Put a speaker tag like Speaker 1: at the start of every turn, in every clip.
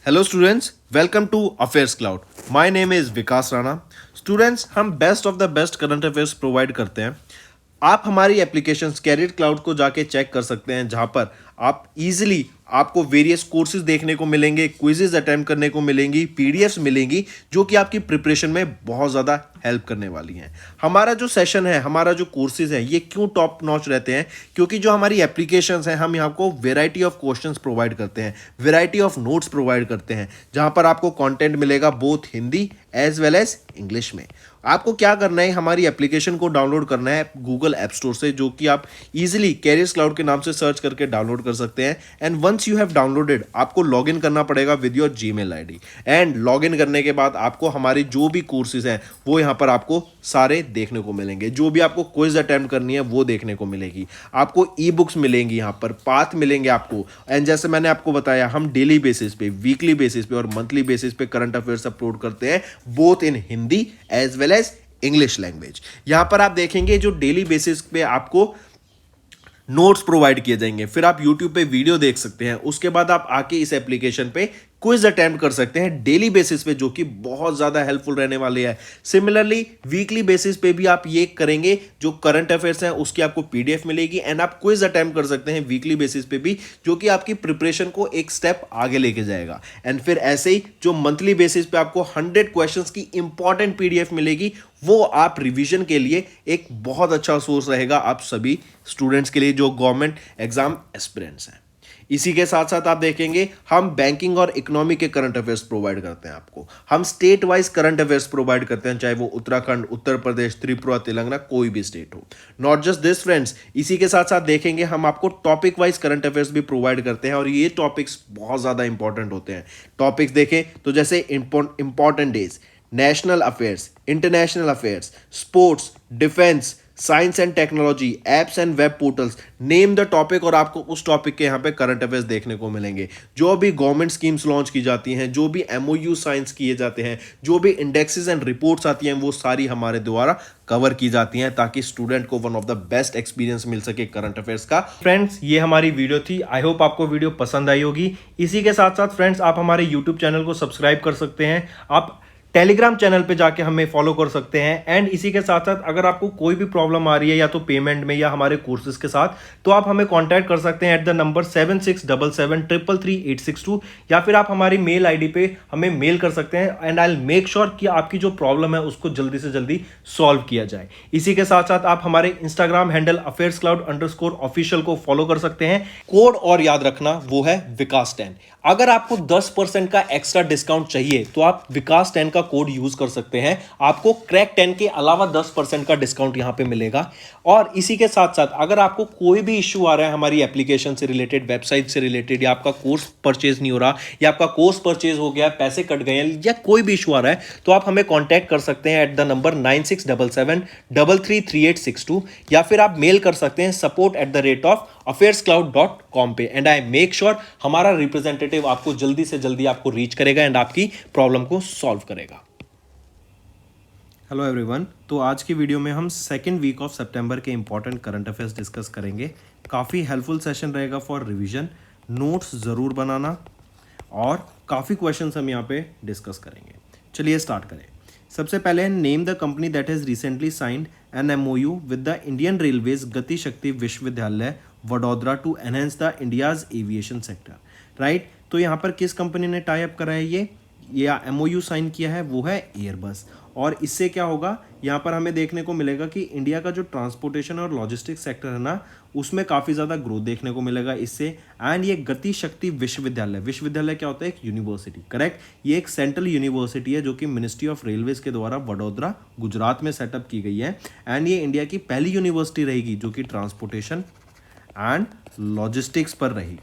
Speaker 1: Hello students, welcome to Affairs Cloud. My name is Vikas Rana. Students, हम best of the best current affairs provide करते हैं। आप हमारी application career cloud को जाके चेक कर सकते हैं, जहां पर आप इजीली आपको वेरियस कोर्सेज देखने को मिलेंगे, क्विजेज अटेम्प्ट करने को मिलेंगी, पीडीएफ्स मिलेंगी जो कि आपकी प्रिपरेशन में बहुत ज़्यादा हेल्प करने वाली हैं। हमारा जो सेशन है, हमारा जो कोर्सेज है, ये क्यों टॉप नॉच रहते हैं? क्योंकि जो हमारी एप्लीकेशंस हैं, हम यहाँ को वेराइटी ऑफ क्वेश्चंस प्रोवाइड करते हैं, वेराइटी ऑफ नोट्स प्रोवाइड करते हैं, जहाँ पर आपको कंटेंट मिलेगा both Hindi as well as English में। आपको क्या करना है, हमारी एप्लीकेशन को डाउनलोड करना है गूगल ऐप स्टोर से, जो कि आप इजीली कैरियर्स क्लाउड के नाम से सर्च करके डाउनलोड कर सकते हैं। And once you have downloaded, आपको लॉगिन करना पड़ेगा with your Gmail ID. And login करने के बाद आपको हमारी जो भी कोर्सेज हैं वो यहाँ पर आपको सारे देखने को मिलेंगे। जो भी आपको क्विज अटेम्प्ट करनी है वो देखने को मिलेगी। आपको ई बुक्स मिलेंगी, यहाँ पर पाथ मिलेंगे आपको। एंड जैसे मैंने आपको बताया, हम डेली बेसिस पे, वीकली बेसिस पे और मंथली बेसिस पे करंट अफेयर्स अपलोड करते हैं, both in Hindi as well as English language. यहां पर आप देखेंगे जो डेली बेसिस पे आपको नोट्स प्रोवाइड किए जाएंगे, फिर आप YouTube पे वीडियो देख सकते हैं, उसके बाद आप आके इस एप्लीकेशन पे क्विज अटेम्प्ट कर सकते हैं डेली बेसिस पे, जो कि बहुत ज़्यादा हेल्पफुल रहने वाले हैं। सिमिलरली वीकली बेसिस पे भी आप ये करेंगे, जो करंट अफेयर्स हैं उसकी आपको पीडीएफ मिलेगी एंड आप क्विज अटेम्प्ट कर सकते हैं वीकली बेसिस पे भी, जो कि आपकी प्रिपरेशन को एक स्टेप आगे लेके जाएगा। एंड फिर ऐसे ही जो मंथली बेसिस पे आपको 100 क्वेश्चंस की इंपॉर्टेंट पीडीएफ मिलेगी, वो आप रिवीजन के लिए एक बहुत अच्छा सोर्स रहेगा आप सभी स्टूडेंट्स के लिए जो गवर्नमेंट एग्जाम एस्पिरेंट्स हैं। इसी के साथ साथ आप देखेंगे, हम बैंकिंग और इकोनॉमी के करंट अफेयर्स प्रोवाइड करते हैं आपको। हम state wise current affairs provide करते हैं, चाहे वो उत्तराखंड, उत्तर प्रदेश, त्रिपुरा, तेलंगाना, कोई भी स्टेट हो। नॉट जस्ट दिस फ्रेंड्स, इसी के साथ साथ देखेंगे हम आपको टॉपिक वाइज करंट अफेयर्स भी प्रोवाइड करते हैं, और ये टॉपिक्स बहुत ज़्यादा इंपॉर्टेंट होते हैं। टॉपिक्स देखें तो जैसे important days, national affairs, international affairs, sports, defence, science and technology, apps and web portals, name the topic, और आपको उस टॉपिक के यहाँ पे करंट अफेयर्स देखने को मिलेंगे। जो भी गवर्नमेंट स्कीम्स लॉन्च की जाती हैं, जो भी एमओयू साइंस किए जाते हैं, जो भी इंडेक्सेस एंड रिपोर्ट्स आती हैं, वो सारी हमारे द्वारा कवर की जाती हैं, ताकि स्टूडेंट को one of the best experience मिल सके करंट अफेयर्स का। फ्रेंड्स, ये हमारी वीडियो थी। आई होप आपको वीडियो पसंद आई होगी। इसी के साथ साथ फ्रेंड्स, आप हमारे यूट्यूब चैनल को सब्सक्राइब कर सकते हैं, आप टेलीग्राम चैनल पे जाके हमें फॉलो कर सकते हैं। एंड इसी के साथ साथ अगर आपको कोई भी प्रॉब्लम आ रही है, या तो पेमेंट में या हमारे कोर्सेज के साथ, तो आप हमें कांटेक्ट कर सकते हैं एट द नंबर 7677333862, या फिर आप हमारी मेल आईडी पे हमें मेल कर सकते हैं। And I will make sure कि आपकी जो प्रॉब्लम है उसको जल्दी से जल्दी सॉल्व किया जाए। इसी के साथ साथ आप हमारे इंस्टाग्राम हैंडल affairscloud_official को फॉलो कर सकते हैं। कोड और याद रखना, वो है विकास10। अगर आपको 10% का एक्स्ट्रा डिस्काउंट चाहिए तो आप विकास10 का कोड यूज कर सकते हैं, आपको क्रैक 10 के अलावा 10% का डिस्काउंट यहां पे मिलेगा। और इसी के साथ साथ अगर आपको कोई भी इश्यू आ रहा है हमारी एप्लीकेशन से रिलेटेड, वेबसाइट से रिलेटेड, या आपका कोर्स परचेज नहीं हो रहा, या आपका कोर्स परचेज हो गया, पैसे कट गए हैं, या कोई भी इशू आ रहा है, तो आप हमें कॉन्टैक्ट कर सकते हैं एट द नंबर 9677333862, या फिर आप मेल कर सकते हैं support@affairscloud.com पे। एंड आई मेक श्योर हमारा रिप्रेजेंटेटिव आपको जल्दी से जल्दी आपको रीच करेगा एंड आपकी प्रॉब्लम को सॉल्व करेगा। हेलो एवरीवन, तो आज की वीडियो में हम सेकेंड वीक ऑफ सितंबर के इंपॉर्टेंट करंट अफेयर्स डिस्कस करेंगे। काफ़ी हेल्पफुल सेशन रहेगा फॉर रिवीजन। नोट्स ज़रूर बनाना, और काफ़ी क्वेश्चंस हम यहाँ पे डिस्कस करेंगे। चलिए स्टार्ट करें। सबसे पहले, name the company that has recently signed an MOU with the Indian railways Gati Shakti Vishwavidyalaya Vadodara to enhance the India's aviation sector. Right, तो यहाँ पर किस कंपनी ने टाई अप करा है, ये MOU साइन किया है, वो है एयरबस। और इससे क्या होगा, यहाँ पर हमें देखने को मिलेगा कि इंडिया का जो ट्रांसपोर्टेशन और लॉजिस्टिक्स सेक्टर है ना, उसमें काफ़ी ज़्यादा ग्रोथ देखने को मिलेगा इससे। एंड ये गति शक्ति विश्वविद्यालय, विश्वविद्यालय क्या होता है, एक यूनिवर्सिटी, करेक्ट। ये एक सेंट्रल यूनिवर्सिटी है जो कि मिनिस्ट्री ऑफ रेलवेज के द्वारा वडोदरा गुजरात में सेटअप की गई है। एंड ये इंडिया की पहली यूनिवर्सिटी रहेगी जो कि ट्रांसपोर्टेशन एंड लॉजिस्टिक्स पर रहेगी,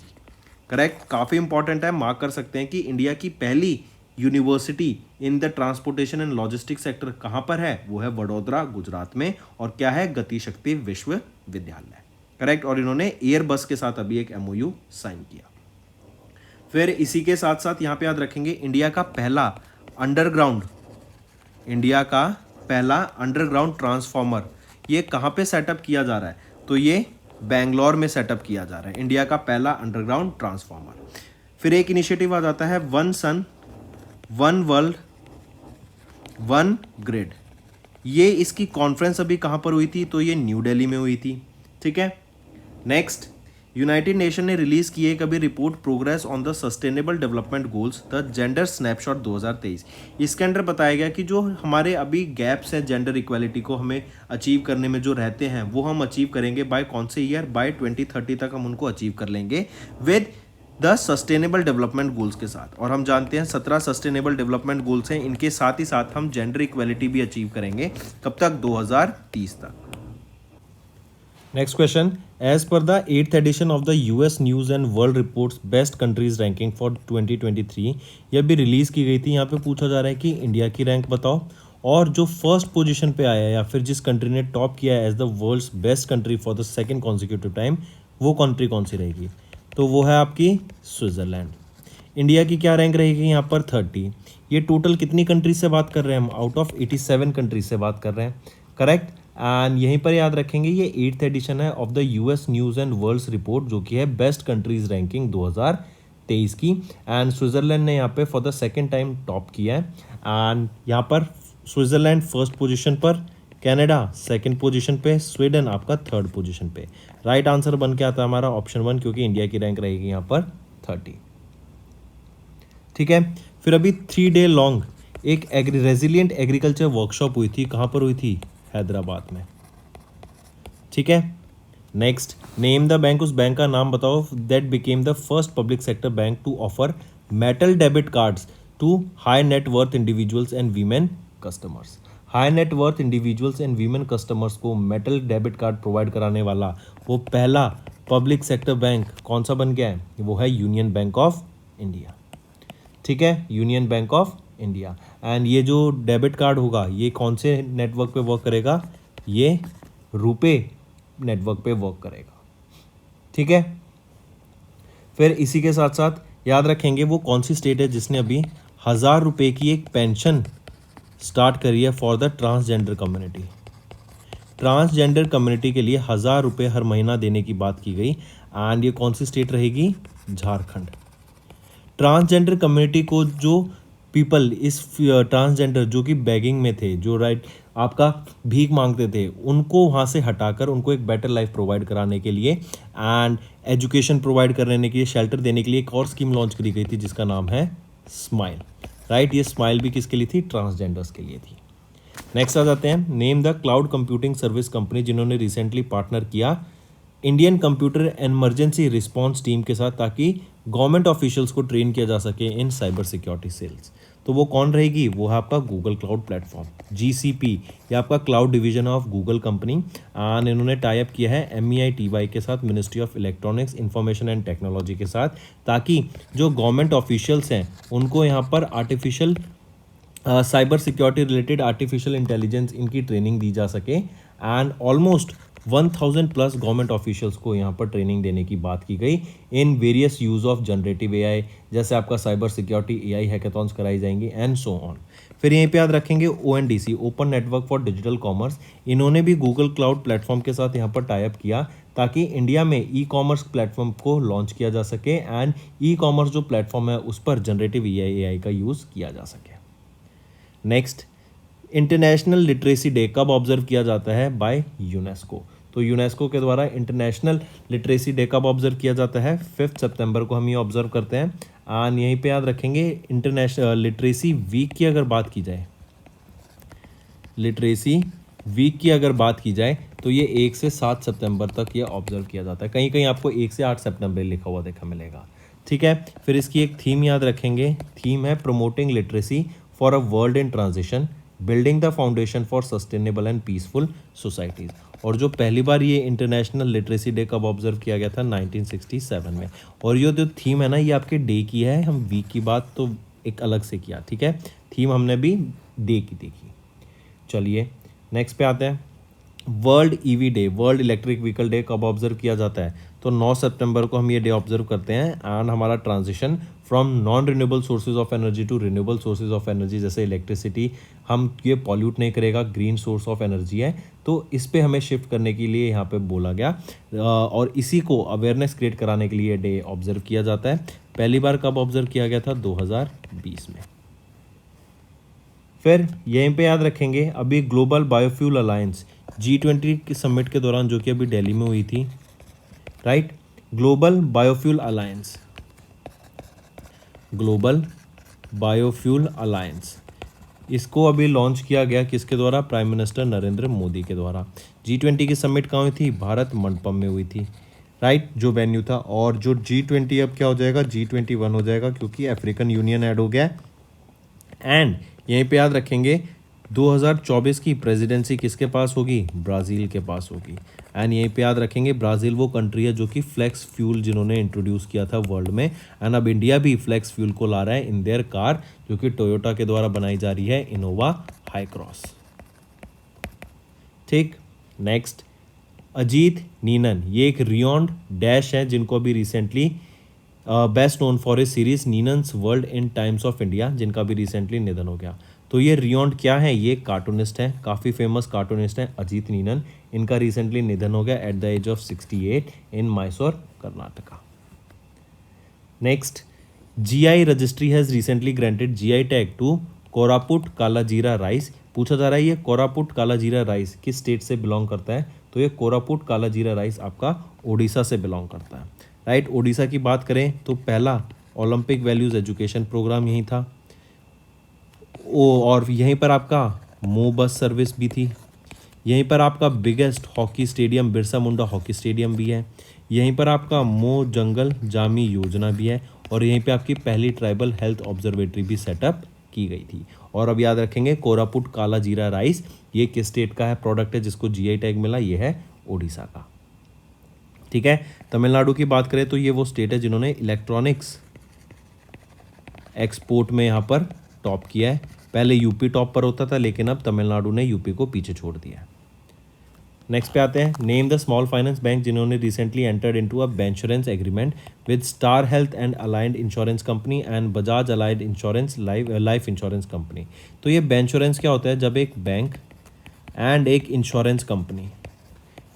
Speaker 1: करेक्ट। काफ़ी इंपॉर्टेंट है, मार्क कर सकते हैं कि इंडिया की पहली university in the transportation and logistics sector कहाँ पर है, वो है वडोदरा गुजरात में, और क्या है, गति शक्ति विश्वविद्यालय, करेक्ट। और इन्होंने एयरबस के साथ अभी एक MOU साइन किया। फिर इसी के साथ साथ यहाँ पे याद रखेंगे, इंडिया का पहला अंडरग्राउंड ट्रांसफॉर्मर ये कहाँ पे सेटअप किया जा रहा है, तो ये बेंगलोर में सेटअप किया जा रहा है, इंडिया का पहला अंडरग्राउंड ट्रांसफॉर्मर। फिर एक इनिशिएटिव आ जाता है one sun one world one grid. ये इसकी कॉन्फ्रेंस अभी कहाँ पर हुई थी, तो ये न्यू दिल्ली में हुई थी, ठीक है। नेक्स्ट, यूनाइटेड नेशन ने रिलीज की एक अभी report progress on the sustainable development goals the gender snapshot 2023। इसके अंदर बताया गया कि जो हमारे अभी गैप्स हैं जेंडर इक्वालिटी को हमें अचीव करने में जो रहते हैं वो हम अचीव करेंगे बाय कौन से ईयर, बाय 2030 तक हम उनको अचीव कर लेंगे with the sustainable development goals के साथ। और हम जानते हैं 17 सस्टेनेबल डेवलपमेंट गोल्स हैं, इनके साथ ही साथ हम जेंडर इक्वालिटी भी अचीव करेंगे, कब तक, 2030 तक। Next question, as per the 8th edition of the US news and world reports best countries ranking for 2023, यह भी रिलीज की गई थी। यहाँ पे पूछा जा रहा है कि इंडिया की रैंक बताओ, और जो फर्स्ट पोजीशन पे आया या फिर जिस कंट्री ने टॉप किया है as the world's best country for the second consecutive time, वो कंट्री कौन सी रहेगी, तो वो है आपकी स्विट्जरलैंड। इंडिया की क्या रैंक रहेगी यहाँ पर, 30। ये टोटल कितनी कंट्रीज से बात कर रहे हैं हम, आउट ऑफ 87 कंट्रीज से बात कर रहे हैं, करेक्ट। एंड यहीं पर याद रखेंगे ये 8th एडिशन है of the US news and world's report, जो कि है बेस्ट कंट्रीज रैंकिंग 2023 की। एंड स्विट्जरलैंड ने यहाँ पे for the second time top किया है। एंड यहाँ पर स्विट्जरलैंड फर्स्ट पोजीशन पर, कनाडा सेकंड पोजीशन पे, स्वीडन आपका थर्ड पोजीशन पे। राइट आंसर बन के आता है हमारा ऑप्शन 1, क्योंकि इंडिया की रैंक रहेगी यहाँ पर 30, ठीक है। फिर अभी 3 डे लॉन्ग एक रेजिलियंट एग्रीकल्चर वर्कशॉप हुई थी, कहाँ पर हुई थी, हैदराबाद में, ठीक है। नेक्स्ट, नेम द बैंक, उस बैंक का नाम बताओ that became the first public sector bank to offer metal debit cards to high net worth individuals and women customers. High net worth individuals and women customers को metal debit card provide कराने वाला वो पहला public sector bank कौन सा बन गया है, वो है यूनियन बैंक ऑफ इंडिया, ठीक है, union bank of India. And ये जो डेबिट कार्ड होगा ये कौन से नेटवर्क पे वर्क करेगा, ये रुपे नेटवर्क पे वर्क करेगा, ठीक है। फिर इसी के साथ साथ याद रखेंगे वो कौन सी स्टेट है जिसने अभी 1000 रुपये की एक पेंशन स्टार्ट करी है for the transgender community. Transgender community के लिए 1000 रुपये हर महीना देने की बात की गई। एंड ये कौन सी स्टेट रहेगी, झारखंड। ट्रांसजेंडर कम्युनिटी को जो पीपल इस ट्रांसजेंडर जो कि बैगिंग में थे, जो राइट आपका भीख मांगते थे, उनको वहाँ से हटाकर उनको एक बेटर लाइफ प्रोवाइड कराने के लिए एंड एजुकेशन प्रोवाइड करने के लिए, शेल्टर देने के लिए एक और स्कीम लॉन्च करी गई थी जिसका नाम है स्माइल, राइट। ये स्माइल भी किसके लिए थी, ट्रांसजेंडर्स के लिए थी। नेक्स्ट आ जाते हैं, name the cloud computing service company जिन्होंने रिसेंटली पार्टनर किया Indian computer emergency response team के साथ, ताकि गवर्नमेंट ऑफिशियल्स को ट्रेन किया जा सके इन साइबर सिक्योरिटी सेल्स। तो वो कौन रहेगी, वो है आपका गूगल क्लाउड प्लेटफॉर्म, GCP। ये आपका cloud division of Google company. And इन्होंने टाई अप किया है MEITY के साथ, ministry of electronics information and technology के साथ, ताकि जो गवर्नमेंट ऑफिशियल्स हैं उनको यहाँ पर artificial cyber security related artificial intelligence इनकी ट्रेनिंग दी जा सके। And almost 1000 plus government officials को यहाँ पर ट्रेनिंग देने की बात की गई in various use of generative AI, जैसे आपका साइबर सिक्योरिटी AI हैकेथॉन्स कराई जाएंगी एंड सो ऑन। फिर यहीं पे याद रखेंगे ONDC, open network for digital commerce. इन्होंने भी गूगल क्लाउड प्लेटफॉर्म के साथ यहाँ पर टाई अप किया, ताकि इंडिया में ई-कॉमर्स प्लेटफॉर्म को लॉन्च किया जा सके एंड ई-कॉमर्स जो प्लेटफॉर्म है उस पर जनरेटिव AI का यूज़ किया जा सके। नेक्स्ट, इंटरनेशनल लिटरेसी डे कब ऑब्जर्व किया जाता है, बाय यूनेस्को। तो यूनेस्को के द्वारा इंटरनेशनल लिटरेसी डे कब ऑब्जर्व किया जाता है, 5 सितंबर को हम ये ऑब्जर्व करते हैं। एंड यहीं पे याद रखेंगे इंटरनेशनल लिटरेसी वीक की अगर बात की जाए, लिटरेसी वीक की अगर बात की जाए तो ये 1 से 7 सितंबर तक ये ऑब्जर्व किया जाता है। कहीं कहीं आपको 1 से 8 सितंबर लिखा हुआ देखा मिलेगा, ठीक है। फिर इसकी एक थीम याद रखेंगे, थीम है promoting literacy for a world in transition, building the foundation for sustainable and peaceful societies. और जो पहली बार ये इंटरनेशनल लिटरेसी डे कब ऑब्जर्व किया गया था, 1967 में। और ये जो थीम है ना, ये आपके डे की है, हम वीक की बात तो एक अलग से किया, ठीक है। थीम हमने भी डे की देखी। चलिए नेक्स्ट पे आते हैं, world EV day, world electric vehicle day कब ऑब्जर्व किया जाता है, तो 9 सितंबर को हम ये डे ऑब्जर्व करते हैं। एंड हमारा transition from non renewable sources of energy to renewable sources of energy, जैसे इलेक्ट्रिसिटी हम ये पॉल्यूट नहीं करेगा, ग्रीन सोर्स ऑफ एनर्जी है, तो इस पे हमें शिफ्ट करने के लिए यहाँ पे बोला गया। और इसी को अवेयरनेस क्रिएट कराने के लिए डे ऑब्जर्व किया जाता है। पहली बार कब ऑब्जर्व किया गया था? 2020 में। फिर यहीं पे याद रखेंगे अभी ग्लोबल बायोफ्यूल अलायंस G20 के समिट के दौरान, जो कि अभी दिल्ली में हुई थी, right, global biofuel alliance, global biofuel alliance, इसको अभी लॉन्च किया गया किसके द्वारा? प्राइम मिनिस्टर नरेंद्र मोदी के द्वारा। G20 की समिट कहाँ हुई थी? भारत मंडपम में हुई थी, राइट, जो वेन्यू था। और जो G20 अब क्या हो जाएगा? G21 हो जाएगा, क्योंकि अफ्रीकन यूनियन ऐड हो गया। एंड यहीं पे याद रखेंगे 2024 की प्रेसिडेंसी किसके पास होगी? ब्राज़ील के पास होगी। एंड यहीं पे याद रखेंगे ब्राज़ील वो कंट्री है जो कि फ्लेक्स फ्यूल जिन्होंने इंट्रोड्यूस किया था वर्ल्ड में। एंड अब इंडिया भी फ्लेक्स फ्यूल को ला रहा है इन देयर कार, जो कि टोयोटा के द्वारा बनाई जा रही है, इनोवा हाई क्रॉस। ठीक, नेक्स्ट अजीत नीनन, ये एक रियॉन्ड डैश है जिनको अभी recently best known for a series Ninan's World in Times of India, जिनका भी रिसेंटली निधन हो गया। तो ये रियॉन्ड क्या है? ये कार्टूनिस्ट हैं, काफ़ी फेमस कार्टूनिस्ट हैं अजीत नीनन। इनका रिसेंटली निधन हो गया at the age of 68 in Mysore, Karnataka. Next, GI registry has recently granted GI tag to Koraput Kala Jeera rice. पूछा जा रहा है ये कोरापुट काला जीरा राइस किस स्टेट से बिलोंग करता है? तो ये कोरापुट काला जीरा राइस आपका ओडिशा से बिलोंग करता है, राइट। ओडिशा की बात करें तो पहला ओलंपिक वैल्यूज़ एजुकेशन प्रोग्राम यहीं था, और यहीं पर आपका मो बस सर्विस भी थी। यहीं पर आपका biggest hockey stadium Birsa Munda hockey stadium भी है। यहीं पर आपका मो जंगल जामी योजना भी है, और यहीं पे आपकी पहली ट्राइबल हेल्थ ऑब्जर्वेटरी भी सेटअप की गई थी। और अब याद रखेंगे कोरापुट काला जीरा राइस ये किस स्टेट का है प्रोडक्ट है जिसको GI टैग मिला? ये है ओडिशा का, ठीक है। तमिलनाडु की बात करें तो ये वो स्टेट है जिन्होंने इलेक्ट्रॉनिक्स एक्सपोर्ट में यहाँ पर टॉप किया है। पहले यूपी टॉप पर होता था, लेकिन अब तमिलनाडु ने यूपी को पीछे छोड़ दिया है। नेक्स्ट पे आते हैं, name the small finance bank जिन्होंने recently entered into a bancassurance agreement with Star Health and Allied Insurance Company and Bajaj Allied Insurance Life insurance Company. तो ये बेंश्योरेंस क्या होता है? जब एक बैंक एंड एक इंश्योरेंस कंपनी,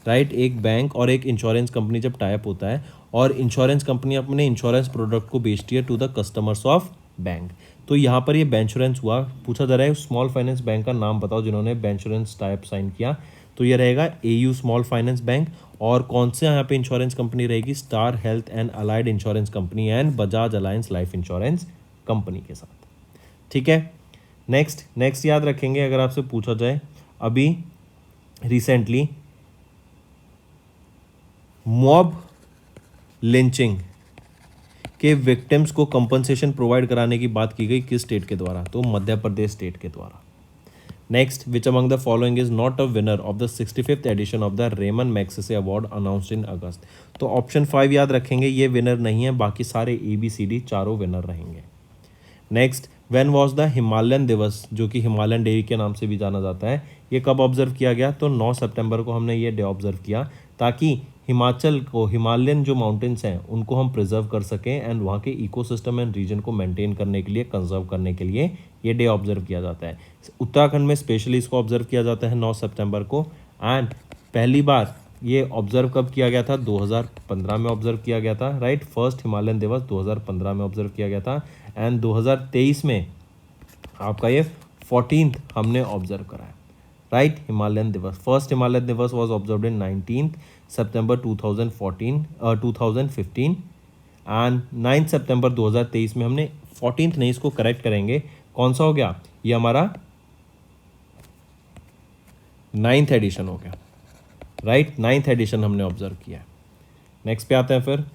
Speaker 1: राइट, एक बैंक और एक इंश्योरेंस कंपनी जब टाइप होता है, और इंश्योरेंस कंपनी अपने इंश्योरेंस प्रोडक्ट को बेचती है to the customers of bank, तो यहाँ पर ये बेंश्योरेंस हुआ। पूछा जा रहा है स्मॉल फाइनेंस बैंक का नाम बताओ जिन्होंने बेंश्योरेंस टाइप साइन किया, तो ये रहेगा AU स्मॉल फाइनेंस बैंक। और कौन से यहाँ पे इंश्योरेंस कंपनी रहेगी? Star Health and allied insurance Company and Bajaj alliance life insurance company के साथ, ठीक है। नेक्स्ट याद रखेंगे अगर आपसे पूछा जाए अभी रिसेंटली मॉब लिंचिंग के विक्टिम्स को कंपनसेशन प्रोवाइड कराने की बात की गई किस स्टेट के द्वारा? तो मध्य प्रदेश स्टेट के द्वारा। Next, which among the following is not a winner of the 65th edition of the Ramon Magsaysay award announced in August? तो ऑप्शन 5 याद रखेंगे, ये विनर नहीं है, बाकी सारे ABCD चारों विनर रहेंगे। Next, when was the Himalayan दिवस, जो कि हिमालयन डे के नाम से भी जाना जाता है, ये कब ऑब्जर्व किया गया? तो 9 सितंबर को हमने ये डे ऑब्जर्व किया, ताकि हिमाचल को, हिमालयन जो माउंटेन्स हैं उनको हम प्रिजर्व कर सकें एंड वहाँ के इकोसिस्टम एंड रीजन को मेंटेन करने के लिए, कंजर्व करने के लिए ये डे ऑब्जर्व किया जाता है। उत्तराखंड में स्पेशली इसको ऑब्जर्व किया जाता है 9 सितंबर को। एंड पहली बार ये ऑब्जर्व कब किया गया था? 2015 में ऑब्जर्व किया गया था, राइट। फर्स्ट हिमालयन दिवस 2015 में ऑब्जर्व किया गया था। एंड 2023 में आपका ये 14th हमने ऑब्जर्व करा है, राइट। हिमालयन दिवस, फर्स्ट हिमालयन दिवस was observe in 19th September 2015 and 9 सितंबर 2023 में हमने 14th नहीं, इसको करेक्ट करेंगे, कौन सा हो गया? ये हमारा 9th एडिशन हो गया, राइट। 9th एडिशन हमने ऑब्जर्व किया है। नेक्स्ट पे आते हैं फिर,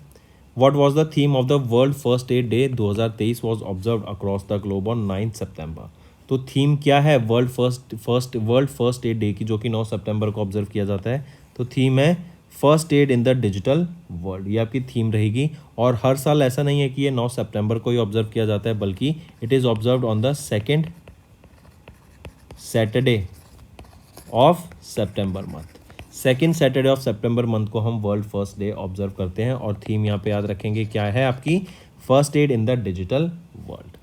Speaker 1: what was the theme of the world first aid day 2023 was observed across the globe on 9 सितंबर? तो थीम क्या है वर्ल्ड फर्स्ट एड डे की, जो कि 9 सितंबर को ऑब्जर्व किया जाता है? तो थीम है first aid in the digital world, ये आपकी थीम रहेगी। और हर साल ऐसा नहीं है कि ये 9 सितंबर को ही ऑब्जर्व किया जाता है, बल्कि it is observed on the second Saturday of सितंबर मंथ। सेकेंड सैटरडे ऑफ सितंबर मंथ को हम वर्ल्ड फर्स्ट डे ऑब्जर्व करते हैं। और थीम यहाँ पे याद रखेंगे क्या है आपकी? First aid in the digital world,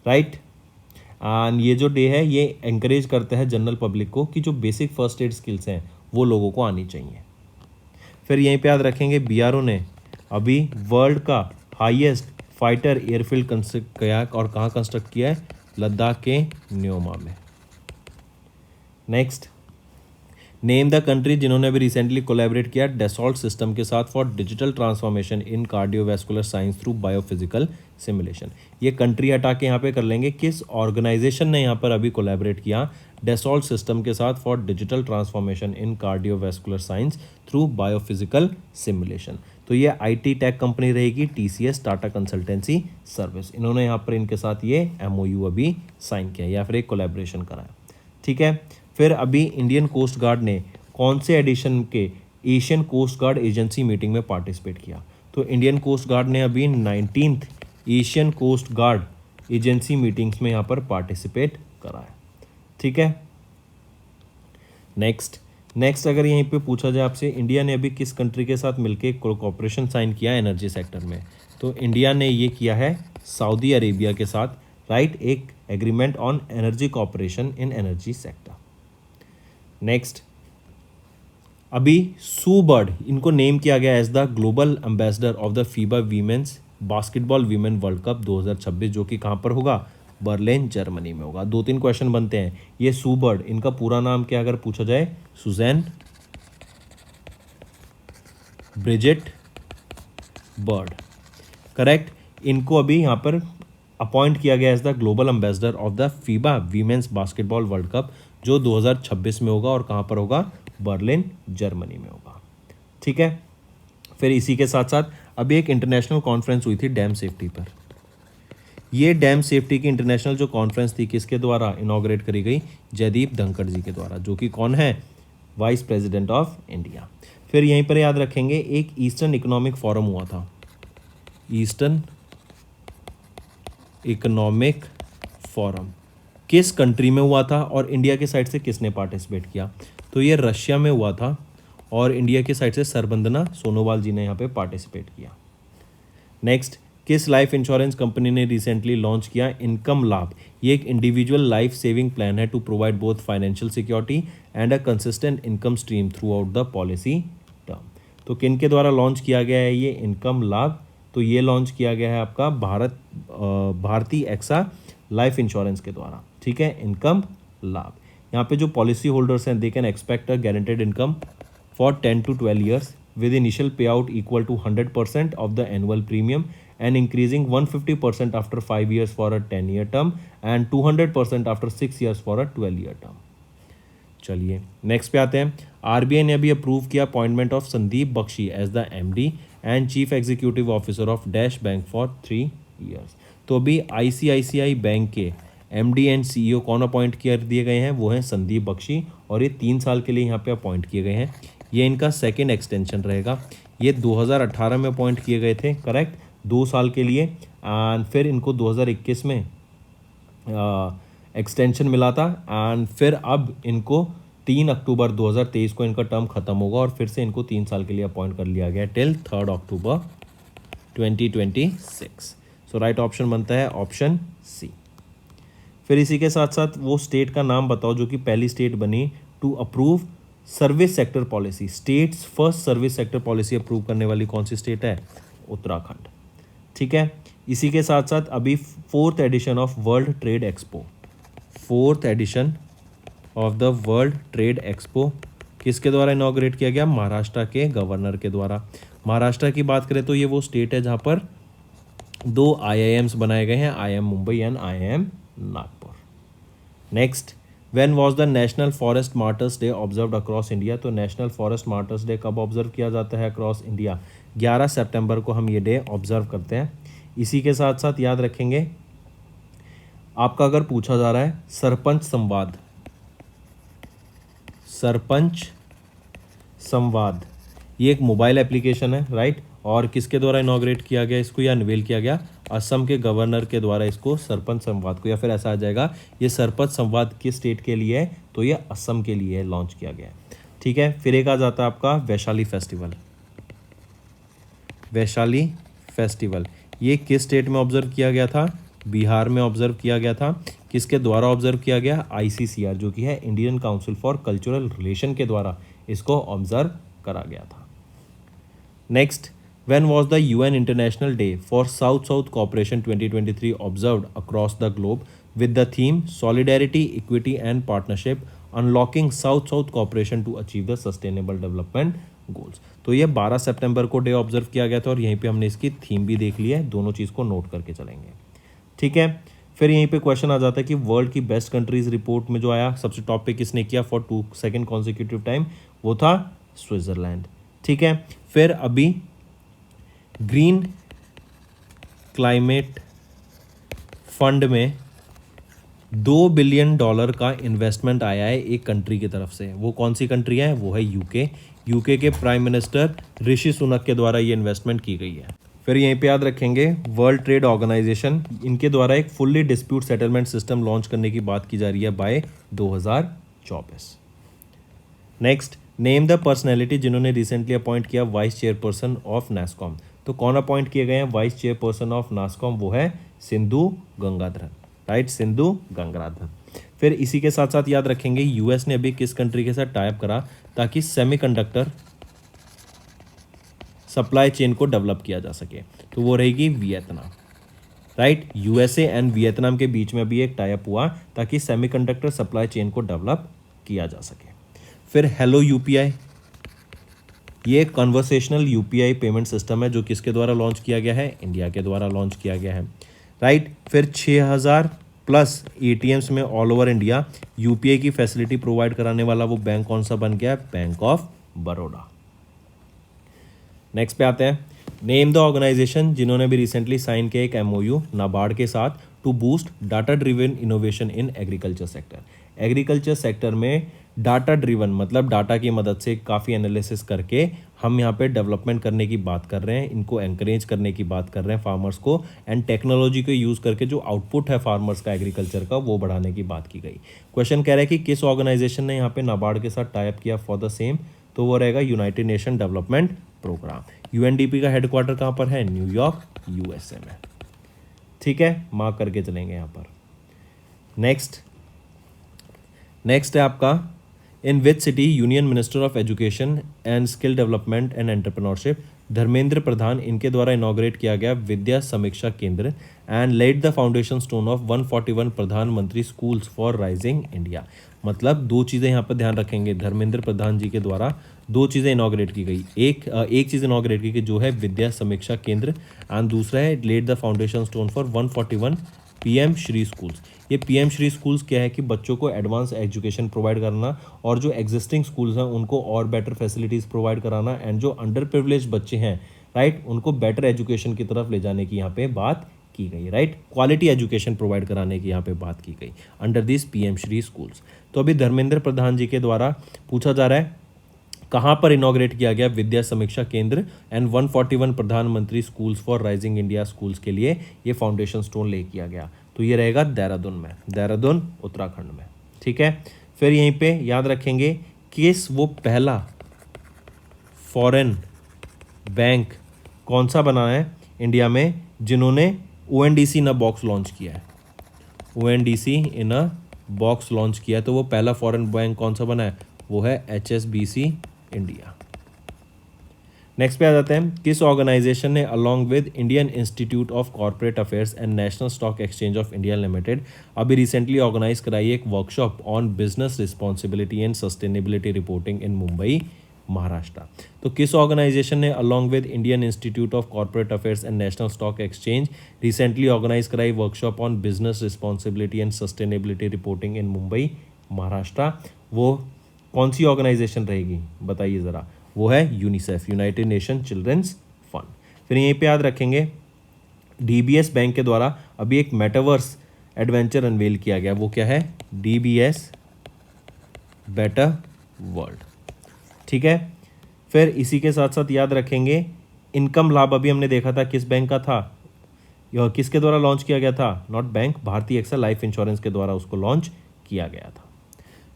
Speaker 1: right. And ये जो डे है ये एंकरेज करता है जनरल पब्लिक को कि जो बेसिक फर्स्ट एड स्किल्स हैं वो लोगों को आनी चाहिए। फिर यहीं पे याद रखेंगे बीआरओ ने अभी वर्ल्ड का हाईएस्ट फाइटर एयरफील्ड कंस्ट्रक्ट किया और कहाँ कंस्ट्रक्ट किया है, लद्दाख के न्योमा में। नेक्स्ट, नेम द कंट्री जिन्होंने अभी रिसेंटली कोलैबोरेट किया डेसॉल्ट सिस्टम के साथ for digital transformation in cardiovascular science through biophysical simulation. ये कंट्री हटा के यहाँ पे कर लेंगे किस ऑर्गेनाइजेशन ने यहाँ पर अभी कोलैबोरेट किया डेसॉल्ट सिस्टम के साथ for digital transformation in cardiovascular science through biophysical simulation. तो ये आईटी टेक कंपनी रहेगी टीसीएस टाटा कंसल्टेंसी सर्विस। इन्होंने यहाँ पर इनके साथ ये एमओयू अभी साइन किया या फिर एक कोलैबोरेशन कराया, ठीक है। फिर अभी इंडियन कोस्ट गार्ड ने कौन से एडिशन के Asian coast guard agency meeting में पार्टिसिपेट किया, तो इंडियन कोस्ट गार्ड ने अभी 19th Asian coast guard agency meetings में यहाँ पर पार्टिसिपेट करा है, ठीक है। नेक्स्ट अगर यहीं पे पूछा जाए आपसे इंडिया ने अभी किस कंट्री के साथ मिलकर कोऑपरेशन साइन किया एनर्जी सेक्टर में, तो इंडिया ने ये किया है सऊदी अरेबिया के साथ, राइट, एक agreement on energy cooperation in energy sector. Next, अभी सू बर्ड इनको नेम किया गया as the global ambassador of the FIBA women's basketball women world cup 2026 जो कि कहाँ पर होगा, बर्लिन जर्मनी में होगा। 2-3 क्वेश्चन बनते हैं। ये सू बर्ड इनका पूरा नाम क्या अगर पूछा जाए, सुजैन ब्रिजिट बर्ड, करेक्ट। इनको अभी यहाँ पर अपॉइंट किया गया as the global ambassador of the FIBA women's basketball world cup जो 2026 में होगा और कहाँ पर होगा, बर्लिन जर्मनी में होगा, ठीक है। फिर इसी के साथ साथ अभी एक इंटरनेशनल कॉन्फ्रेंस हुई थी डैम सेफ्टी पर। ये डैम सेफ्टी की इंटरनेशनल जो कॉन्फ्रेंस थी किसके द्वारा इनॉग्रेट करी गई, जयदीप धनखड़ जी के द्वारा, जो कि कौन है, वाइस प्रेसिडेंट ऑफ इंडिया। फिर यहीं पर याद रखेंगे एक ईस्टर्न इकोनॉमिक फोरम हुआ था, ईस्टर्न इकोनॉमिक फोरम किस कंट्री में हुआ था और इंडिया के साइड से किसने पार्टिसिपेट किया, तो ये रशिया में हुआ था और इंडिया की साइड से सरबंदना सोनोवाल जी ने यहाँ पे पार्टिसिपेट किया। नेक्स्ट, किस लाइफ इंश्योरेंस कंपनी ने रिसेंटली लॉन्च किया इनकम लाभ, ये एक इंडिविजुअल लाइफ सेविंग प्लान है to provide both financial security and a consistent income stream throughout the policy term. तो किन के द्वारा लॉन्च किया गया है ये इनकम लाभ, तो ये लॉन्च किया गया है आपका भारतीय एक्सा लाइफ इंश्योरेंस के द्वारा, ठीक है, इनकम लाभ। यहाँ पे जो पॉलिसी होल्डर्स हैं they can expect a guaranteed income for 10 to 12 years with initial pay out equal to 100% of the annual premium and increasing 150% after 5 years for a 10-year term एंड 200% after 6 years for a 12-year term. चलिए next पे आते हैं। RBI ने अभी approve किया appointment of Sandeep Bakshi as the MD and chief executive officer of dash bank for 3 years। तो अभी आईसीआईसीआई बैंक के एमडी एंड सीईओ कौन अपॉइंट कर दिए गए हैं, वो हैं संदीप बख्शी और ये 3 साल के लिए यहाँ पे अपॉइंट किए गए हैं। ये इनका सेकंड एक्सटेंशन रहेगा। ये 2018 में अपॉइंट किए गए थे, करेक्ट, 2 साल के लिए, एंड फिर इनको 2021 में एक्सटेंशन मिला था एंड फिर अब इनको 3 अक्टूबर 2023 को इनका टर्म खत्म होगा और फिर से इनको 3 साल के लिए अपॉइंट कर लिया गया टिल 3 अक्टूबर 2026। सो राइट ऑप्शन बनता है ऑप्शन सी। फिर इसी के साथ साथ वो स्टेट का नाम बताओ जो कि पहली स्टेट बनी to approve service sector policy. States first service sector policy approve करने वाली कौन सी स्टेट है, उत्तराखंड, ठीक है। इसी के साथ साथ अभी 4th edition of world trade expo, 4th edition of the world trade expo किसके द्वारा इनॉग्रेट किया गया, महाराष्ट्र के गवर्नर के द्वारा। महाराष्ट्र की बात करें तो ये वो स्टेट है जहाँ पर 2 IIMs बनाए गए हैं, IIM Mumbai and IIM Nagpur. Next, when was the national forest martyrs day observed across India. तो नेशनल फॉरेस्ट मार्टर्स डे कब ऑब्जर्व किया जाता है अक्रॉस इंडिया, 11 सितंबर को हम ये डे ऑब्जर्व करते हैं। इसी के साथ साथ याद रखेंगे आपका अगर पूछा जा रहा है सरपंच संवाद, सरपंच संवाद ये एक मोबाइल एप्लीकेशन है, राइट, और किसके द्वारा इनॉग्रेट किया गया इसको या अनवेल किया गया, असम के गवर्नर के द्वारा इसको सरपंच संवाद को, या फिर ऐसा आ जाएगा ये सरपंच संवाद किस स्टेट के लिए है, तो ये असम के लिए लॉन्च किया गया है, ठीक है। फिर एक आ जाता है आपका वैशाली फेस्टिवल। वैशाली फेस्टिवल ये किस स्टेट में ऑब्जर्व किया गया था? बिहार में ऑब्जर्व किया गया था। किसके द्वारा ऑब्जर्व किया गया? ICCR जो कि है Indian council for cultural relation के द्वारा इसको ऑब्जर्व करा गया था। Next, when was the UN International Day for South-South Cooperation 2023 observed across the globe with the theme Solidarity, Equity and Partnership Unlocking South-South Cooperation to Achieve the Sustainable Development Goals। तो ये 12 सितंबर को day observe किया गया था और यहीं पे हमने इसकी थीम भी देख ली है, दोनों चीज़ को नोट करके चलेंगे। ठीक है, फिर यहीं पे क्वेश्चन आ जाता है कि वर्ल्ड की बेस्ट कंट्रीज रिपोर्ट में जो आया सबसे टॉप पे किसने किया फॉर सेकेंड कॉन्सिक्यूटिव टाइम? वो था स्विट्जरलैंड। ठीक है, फिर अभी ग्रीन क्लाइमेट फंड में $2 बिलियन का इन्वेस्टमेंट आया है एक कंट्री की तरफ से। वो कौन सी कंट्री है? वो है यूके। यूके के प्राइम मिनिस्टर ऋषि सुनक के द्वारा ये इन्वेस्टमेंट की गई है। फिर यहीं पे याद रखेंगे वर्ल्ड ट्रेड ऑर्गेनाइजेशन, इनके द्वारा एक fully dispute settlement system launch करने की बात की जा रही है by 2024। Next, name the personality जिन्होंने रिसेंटली अपॉइंट किया वाइस चेयरपर्सन ऑफ नास्कॉम। तो कौन अपॉइंट किए गए हैं वाइस चेयरपर्सन ऑफ नास्कॉम? वो है सिंधु गंगाधरन। राइट, सिंधु गंगाधरन। फिर इसी के साथ साथ याद रखेंगे यूएस ने अभी किस कंट्री के साथ टाइप करा ताकि सेमीकंडक्टर सप्लाई चेन को डेवलप किया जा सके? तो वो रहेगी Vietnam. Right, USA and Vietnam के बीच में अभी एक टाइप हुआ ताकि सेमीकंडक्टर सप्लाई चेन को डेवलप किया जा सके। फिर हेलो यूपीआई, ये कन्वर्सेशनल यूपीआई पेमेंट सिस्टम है जो किसके द्वारा लॉन्च किया गया है? इंडिया के द्वारा लॉन्च किया गया है। राइट, फिर 6000+ ATMs में ऑल ओवर इंडिया यूपीआई की फैसिलिटी प्रोवाइड कराने वाला वो बैंक कौन सा बन गया? Bank of Baroda. नेक्स्ट पे आते हैं, नेम द ऑर्गेनाइजेशन जिन्होंने भी रिसेंटली साइन किया एक MOU नाबार्ड के साथ to boost data driven innovation in agriculture sector. Agriculture sector में डाटा ड्रिवन मतलब डाटा की मदद से काफ़ी एनालिसिस करके हम यहाँ पे डेवलपमेंट करने की बात कर रहे हैं, इनको एनकरेज करने की बात कर रहे हैं फार्मर्स को, एंड टेक्नोलॉजी को यूज़ करके जो आउटपुट है फार्मर्स का एग्रीकल्चर का वो बढ़ाने की बात की गई। क्वेश्चन कह रहा है कि किस ऑर्गेनाइजेशन ने यहाँ पे नाबार्ड के साथ टाइप किया फॉर द सेम? तो वो रहेगा united nation development programme. UNDP का हेडक्वार्टर कहाँ पर है? न्यूयॉर्क USA में। ठीक है, मार्क करके चलेंगे यहाँ पर। नेक्स्ट है आपका, in which city union minister of education and skill development and entrepreneurship Dharmendra Pradhan इनके द्वारा इनॉग्रेट किया गया Vidya Samiksha Kendra and laid the foundation stone of 141 Pradhan Mantri schools for rising India. मतलब दो चीज़ें यहाँ पर ध्यान रखेंगे, धर्मेंद्र प्रधान जी के द्वारा दो चीज़ें इनॉग्रेट की गई। एक चीज़ इनॉग्रेट की गई जो है विद्या समीक्षा केंद्र, एंड दूसरा है laid the foundation stone for 141 PM Shri schools. ये PM श्री स्कूल्स क्या है कि बच्चों को एडवांस एजुकेशन प्रोवाइड करना और जो एग्जिस्टिंग स्कूल्स हैं उनको और बेटर फैसिलिटीज़ प्रोवाइड कराना, एंड जो अंडर प्रिविलेज बच्चे हैं राइट उनको बेटर एजुकेशन की तरफ ले जाने की यहाँ पे बात की गई। राइट, क्वालिटी एजुकेशन प्रोवाइड कराने की यहाँ पे बात की गई under this PM Shri schools. तो अभी धर्मेंद्र प्रधान जी के द्वारा पूछा जा रहा है कहाँ पर इनॉग्रेट किया गया Vidya Samiksha Kendra and 141 Pradhan Mantri schools for rising India schools के लिए ये फाउंडेशन स्टोन ले किया गया? तो ये रहेगा देहरादून में, देहरादून उत्तराखंड में। ठीक है, फिर यहीं पे याद रखेंगे किस वो पहला फॉरेन बैंक कौन सा बना है इंडिया में जिन्होंने ONDC इन अ बॉक्स लॉन्च किया है? ONDC इन अ बॉक्स लॉन्च किया है, तो वो पहला फॉरेन बैंक कौन सा बना है? वो है HSBC इंडिया। नेक्स्ट पे आ जाते हैं, किस ऑर्गेनाइजेशन ने along with Indian Institute of Corporate Affairs and National Stock Exchange of India Limited अभी रिसेंटली ऑर्गेनाइज कराई एक workshop on business responsibility and sustainability reporting in Mumbai Maharashtra? तो किस ऑर्गेनाइजेशन ने along with Indian Institute of Corporate Affairs and National Stock Exchange recently organise कराई workshop on business responsibility and sustainability reporting in Mumbai Maharashtra? वो कौन सी organisation रहेगी बताइए ज़रा? वो है UNICEF, united nation children's fund. फिर यहीं पे याद रखेंगे DBS बैंक के द्वारा अभी एक मेटावर्स एडवेंचर अनवेल किया गया, वो क्या है? DBS better world. ठीक है, फिर इसी के साथ साथ याद रखेंगे इनकम लाभ अभी हमने देखा था किस बैंक का था, यह किसके द्वारा लॉन्च किया गया था? Not bank, Bhartiya AXA life insurance के द्वारा उसको लॉन्च किया गया था।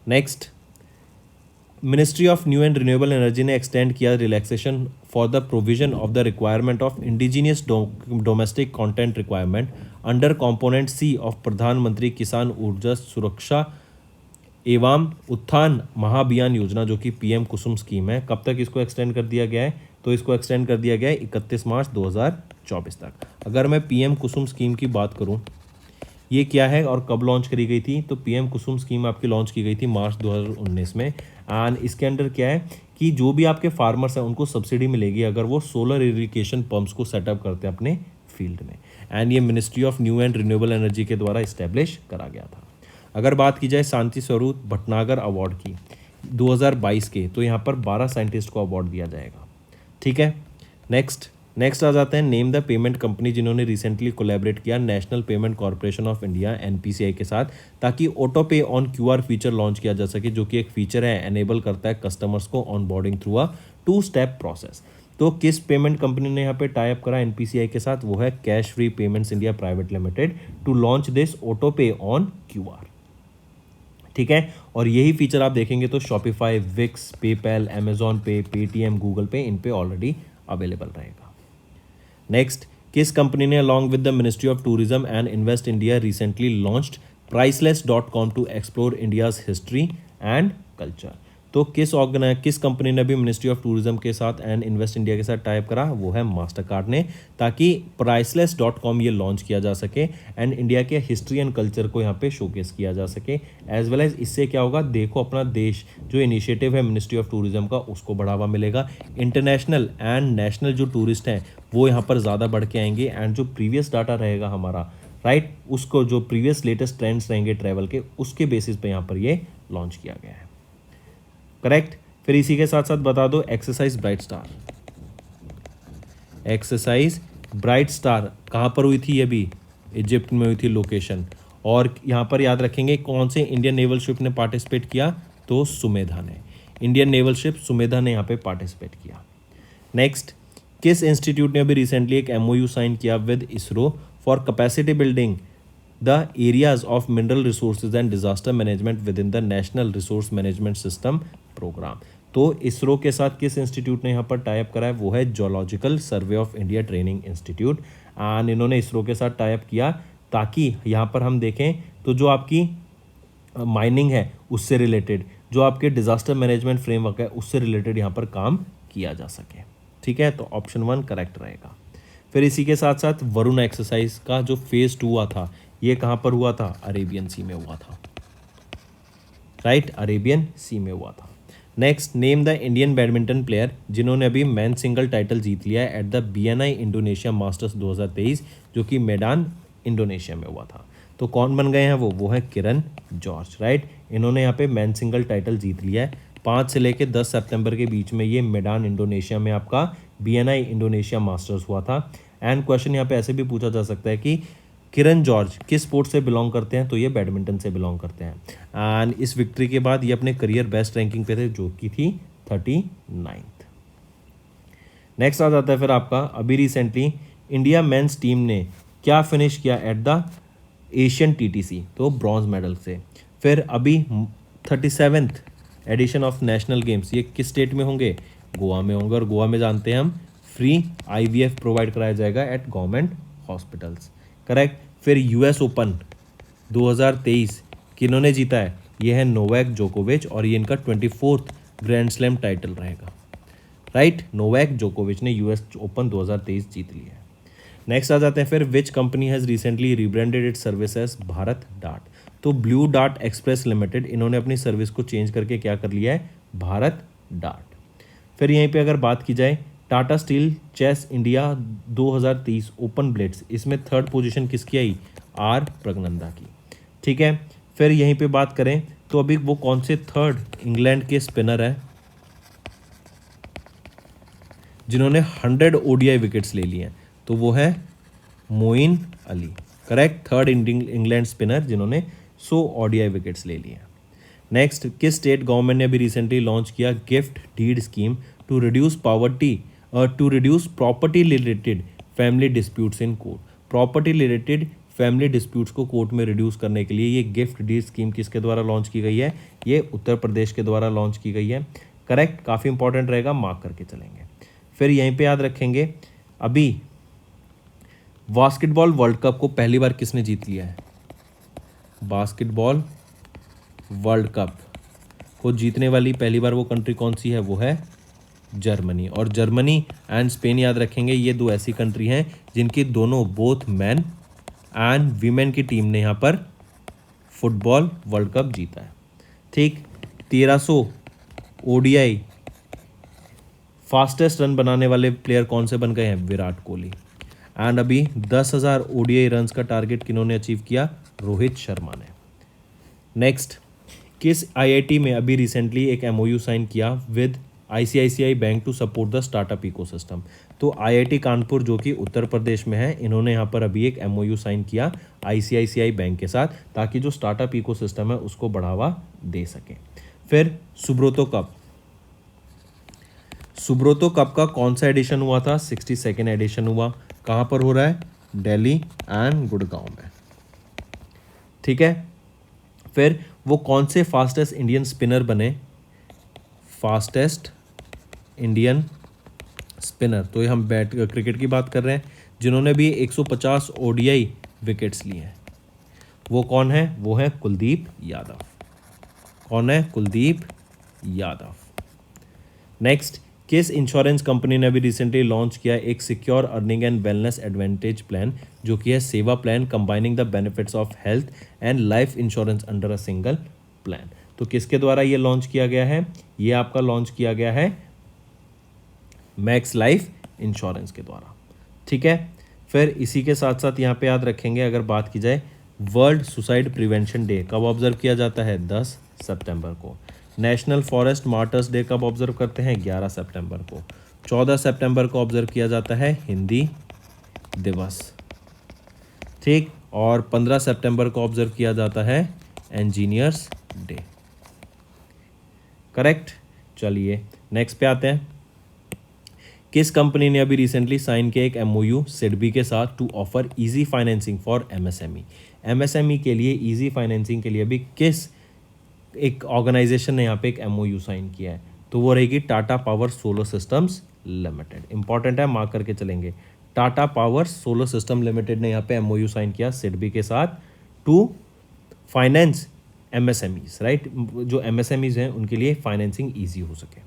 Speaker 1: Next, ministry of new and renewable energy ने एक्सटेंड किया relaxation for the provision of the requirement of indigenous domestic content requirement under component C of Pradhanmantri Kisan ऊर्जा सुरक्षा एवं उत्थान महाअभियान योजना, जो कि पीएम कुसुम स्कीम है। कब तक इसको एक्सटेंड कर दिया गया है? तो इसको एक्सटेंड कर दिया गया है 31 मार्च 2024 तक। अगर मैं पीएम कुसुम स्कीम की बात करूं, ये क्या है और कब लॉन्च करी गई थी? तो पीएम कुसुम स्कीम आपकी लॉन्च की गई थी मार्च 2019 में। एंड इसके अंडर क्या है कि जो भी आपके फार्मर्स हैं उनको सब्सिडी मिलेगी अगर वो सोलर इरिगेशन पंप्स को सेटअप करते हैं अपने फील्ड में। एंड ये ministry of new and renewable energy के द्वारा इस्टेब्लिश करा गया था। अगर बात की जाए शांति स्वरूप भटनागर अवार्ड की 2022 के, तो यहाँ पर 12 साइंटिस्ट को अवार्ड दिया जाएगा। ठीक है, नेक्स्ट आ जाते हैं नेम द पेमेंट कंपनी जिन्होंने रिसेंटली कोलैबोरेट किया national payment corporation of India NPCI के साथ, ताकि auto pay on QR feature launch किया जा सके, जो कि एक फीचर है एनेबल करता है कस्टमर्स को ऑन बोर्डिंग थ्रू अ 2-स्टेप प्रोसेस। तो किस पेमेंट कंपनी ने यहाँ पे टाई अप करा एनपीसीआई के साथ? वो है cash free payments India private limited to launch this auto pay on QR. ठीक है, और यही फीचर आप देखेंगे तो Shopify, Wix, PayPal, Amazon pay, Paytm, Google pay, इन पे ऑलरेडी अवेलेबल रहेगा। नेक्स्ट, किस कंपनी ने along with the ministry of tourism and invest India recently launched priceless.com to explore India's history and culture? तो किस कंपनी ने भी मिनिस्ट्री ऑफ टूरिज्म के साथ एंड इन्वेस्ट इंडिया के साथ टाइप करा? वो है मास्टर कार्ड ने, ताकि priceless.com ये लॉन्च किया जा सके एंड इंडिया के हिस्ट्री एंड कल्चर को यहाँ पे शोकेस किया जा सके। एज वेल एज इससे क्या होगा, देखो अपना देश जो इनिशिएटिव है मिनिस्ट्री ऑफ टूरिज्म का उसको बढ़ावा मिलेगा। इंटरनेशनल एंड नेशनल जो टूरिस्ट हैं वो यहाँ पर ज़्यादा बढ़ के आएंगे एंड जो प्रीवियस डाटा रहेगा हमारा, राइट, उसको जो प्रीवियस लेटेस्ट ट्रेंड्स रहेंगे ट्रैवल के, उसके बेसिस पे यहाँ पर ये लॉन्च किया गया है। करेक्ट। फिर इसी के साथ साथ बता दो exercise bright star. Exercise bright star कहाँ पर हुई थी? ये भी इजिप्ट में हुई थी लोकेशन। और यहाँ पर याद रखेंगे कौन से इंडियन नेवल शिप ने पार्टिसिपेट किया? तो सुमेधा ने, इंडियन नेवल शिप सुमेधा ने यहाँ पे पार्टिसिपेट किया। नेक्स्ट, किस इंस्टीट्यूट ने अभी रिसेंटली एक एमओयू साइन किया with ISRO for capacity building the areas of mineral resources and disaster management with in the national resource management system program? तो इसरो के साथ किस इंस्टीट्यूट ने यहाँ पर टाई अप करा है? वो है geological survey of India training institute. And इन्होंने इसरो के साथ टाई अप किया ताकि यहाँ पर हम देखें तो जो आपकी माइनिंग है उससे रिलेटेड, जो आपके डिजास्टर मैनेजमेंट फ्रेमवर्क है उससे रिलेटेड यहाँ पर काम किया जा सके। ठीक है, तो ऑप्शन 1 करेक्ट रहेगा। फिर इसी के साथ साथ वरुण एक्सरसाइज का जो फेज 2 हुआ था, ये कहाँ पर हुआ था? अरेबियन सी में हुआ था। राइट, अरेबियन सी में हुआ था। Next, name the Indian badminton player जिन्होंने अभी मैन सिंगल टाइटल जीत लिया है at the BNI Indonesia masters 2023, जो कि मैदान इंडोनेशिया में हुआ था। तो कौन बन गए हैं वो है किरण जॉर्ज। राइट, इन्होंने यहाँ पे मैन सिंगल टाइटल जीत लिया है। 5 से लेकर 10 सितंबर के बीच में ये मैदान इंडोनेशिया में आपका BNI इंडोनेशिया मास्टर्स हुआ था। एंड क्वेश्चन यहाँ पे ऐसे भी पूछा जा सकता है कि किरण जॉर्ज किस स्पोर्ट से बिलोंग करते हैं? तो ये बैडमिंटन से बिलोंग करते हैं। एंड इस विक्ट्री के बाद ये अपने करियर बेस्ट रैंकिंग पे थे, जो कि थी 39th। नेक्स्ट आ जाता है फिर आपका अभी रिसेंटली इंडिया मेंस टीम ने क्या फिनिश किया एट द एशियन TTC? तो ब्रॉन्ज मेडल से। फिर अभी 37th addition of national games ये किस स्टेट में होंगे? गोवा में होंगे। और गोवा में जानते हैं हम फ्री IVF प्रोवाइड कराया जाएगा एट गवर्नमेंट हॉस्पिटल्स। करेक्ट। फिर US ओपन 2023 किन्होंने जीता है? ये है नोवाक जोकोविच और ये इनका 24th ग्रैंड स्लैम टाइटल रहेगा। राइट, नोवाक जोकोविच ने US ओपन 2023 जीत लिया है। नेक्स्ट आ जाते हैं फिर which company has recently rebranded its service as Bharat Dart? तो ब्लू डार्ट एक्सप्रेस लिमिटेड इन्होंने अपनी सर्विस को चेंज करके क्या कर लिया है? भारत डार्ट। फिर यहीं पे अगर बात की जाए Tata steel chess India 2023 open blitz, इसमें 3rd पोजीशन किसकी आई? आर प्रगनंदा की। ठीक है, फिर यहीं पे बात करें तो अभी वो कौन से 3rd इंग्लैंड के स्पिनर है जिन्होंने 100 ODI विकेट्स ले लिए हैं? तो वो है Moeen Ali. Correct, 3rd England spinner जिन्होंने 100 ODI विकेट्स ले लिए हैं। नेक्स्ट, किस स्टेट गवर्नमेंट ने अभी रिसेंटली लॉन्च किया gift deed scheme to reduce property related family disputes in court? Property related family disputes को कोर्ट में रिड्यूस करने के लिए ये गिफ्ट डीड स्कीम किसके द्वारा लॉन्च की गई है? ये उत्तर प्रदेश के द्वारा लॉन्च की गई है। करेक्ट, काफ़ी इंपॉर्टेंट रहेगा, मार्क करके चलेंगे। फिर यहीं पे याद रखेंगे अभी बास्केटबॉल वर्ल्ड कप को पहली बार किसने जीत लिया है? बास्केटबॉल वर्ल्ड कप को जीतने वाली पहली बार वो कंट्री कौन सी है? वो है जर्मनी। और जर्मनी एंड स्पेन याद रखेंगे, ये दो ऐसी कंट्री हैं जिनकी दोनों बोथ मैन एंड वीमेन की टीम ने यहाँ पर फुटबॉल वर्ल्ड कप जीता है। ठीक, 1300 ओडीआई फास्टेस्ट रन बनाने वाले प्लेयर कौन से बन गए हैं? विराट कोहली। एंड अभी 10,000 ओडीआई रन्स का टारगेट किन्होंने अचीव किया? रोहित शर्मा ने। नेक्स्ट, किस आईआईटी में अभी रिसेंटली एक एमओयू साइन किया with ICICI bank to support the startup ecosystem? तो आईआईटी कानपुर जो कि उत्तर प्रदेश में है, इन्होंने यहाँ पर अभी एक एमओयू साइन किया आईसीआईसीआई बैंक के साथ ताकि जो स्टार्टअप इकोसिस्टम है उसको बढ़ावा दे सके। फिर सुब्रोतो कप का कौन सा एडिशन हुआ था? 62nd एडिशन हुआ। कहाँ पर हो रहा है? दिल्ली एंड गुड़गांव में। ठीक है, फिर वो कौन से फास्टेस्ट इंडियन स्पिनर बने? फास्टेस्ट इंडियन स्पिनर, तो ये हम क्रिकेट की बात कर रहे हैं, जिन्होंने भी 150 ओडीआई विकेट्स लिए हैं। वो कौन है? वो है कुलदीप यादव। कौन है? कुलदीप यादव। नेक्स्ट, किस इंश्योरेंस कंपनी ने अभी रिसेंटली लॉन्च किया एक secure earning and wellness advantage plan, जो कि है सेवा plan combining the benefits of health and life insurance under a single plan? तो किसके द्वारा ये लॉन्च किया गया है? ये आपका लॉन्च किया गया है मैक्स लाइफ इंश्योरेंस के द्वारा। ठीक है, फिर इसी के साथ साथ यहाँ पे याद रखेंगे, अगर बात की जाए वर्ल्ड सुसाइड प्रिवेंशन डे कब ऑब्जर्व किया जाता है? 10 सितंबर को। नेशनल फॉरेस्ट मार्टर्स डे कब ऑब्जर्व करते हैं? 11 सितंबर को। 14 सितंबर को ऑब्जर्व किया जाता है हिंदी दिवस। ठीक, और 15 सितंबर को ऑब्जर्व किया जाता है इंजीनियर्स डे। करेक्ट। चलिए नेक्स्ट पे आते हैं। किस कंपनी ने अभी रिसेंटली साइन किया एक एमओयू सिडबी के साथ to offer easy financing for MSME? MSME के लिए इजी फाइनेंसिंग के लिए अभी किस एक ऑर्गेनाइजेशन ने यहाँ पे एक एमओयू साइन किया है? तो वो रहेगी Tata power solar systems limited. Important है, मार्क करके चलेंगे। Tata power solar system limited ने यहाँ पे एमओयू साइन किया सिडबी के साथ टू फाइनेंस एमएसएमईज, राइट? जो एमएसएमईज हैं उनके लिए फाइनेंसिंग ईजी हो सके।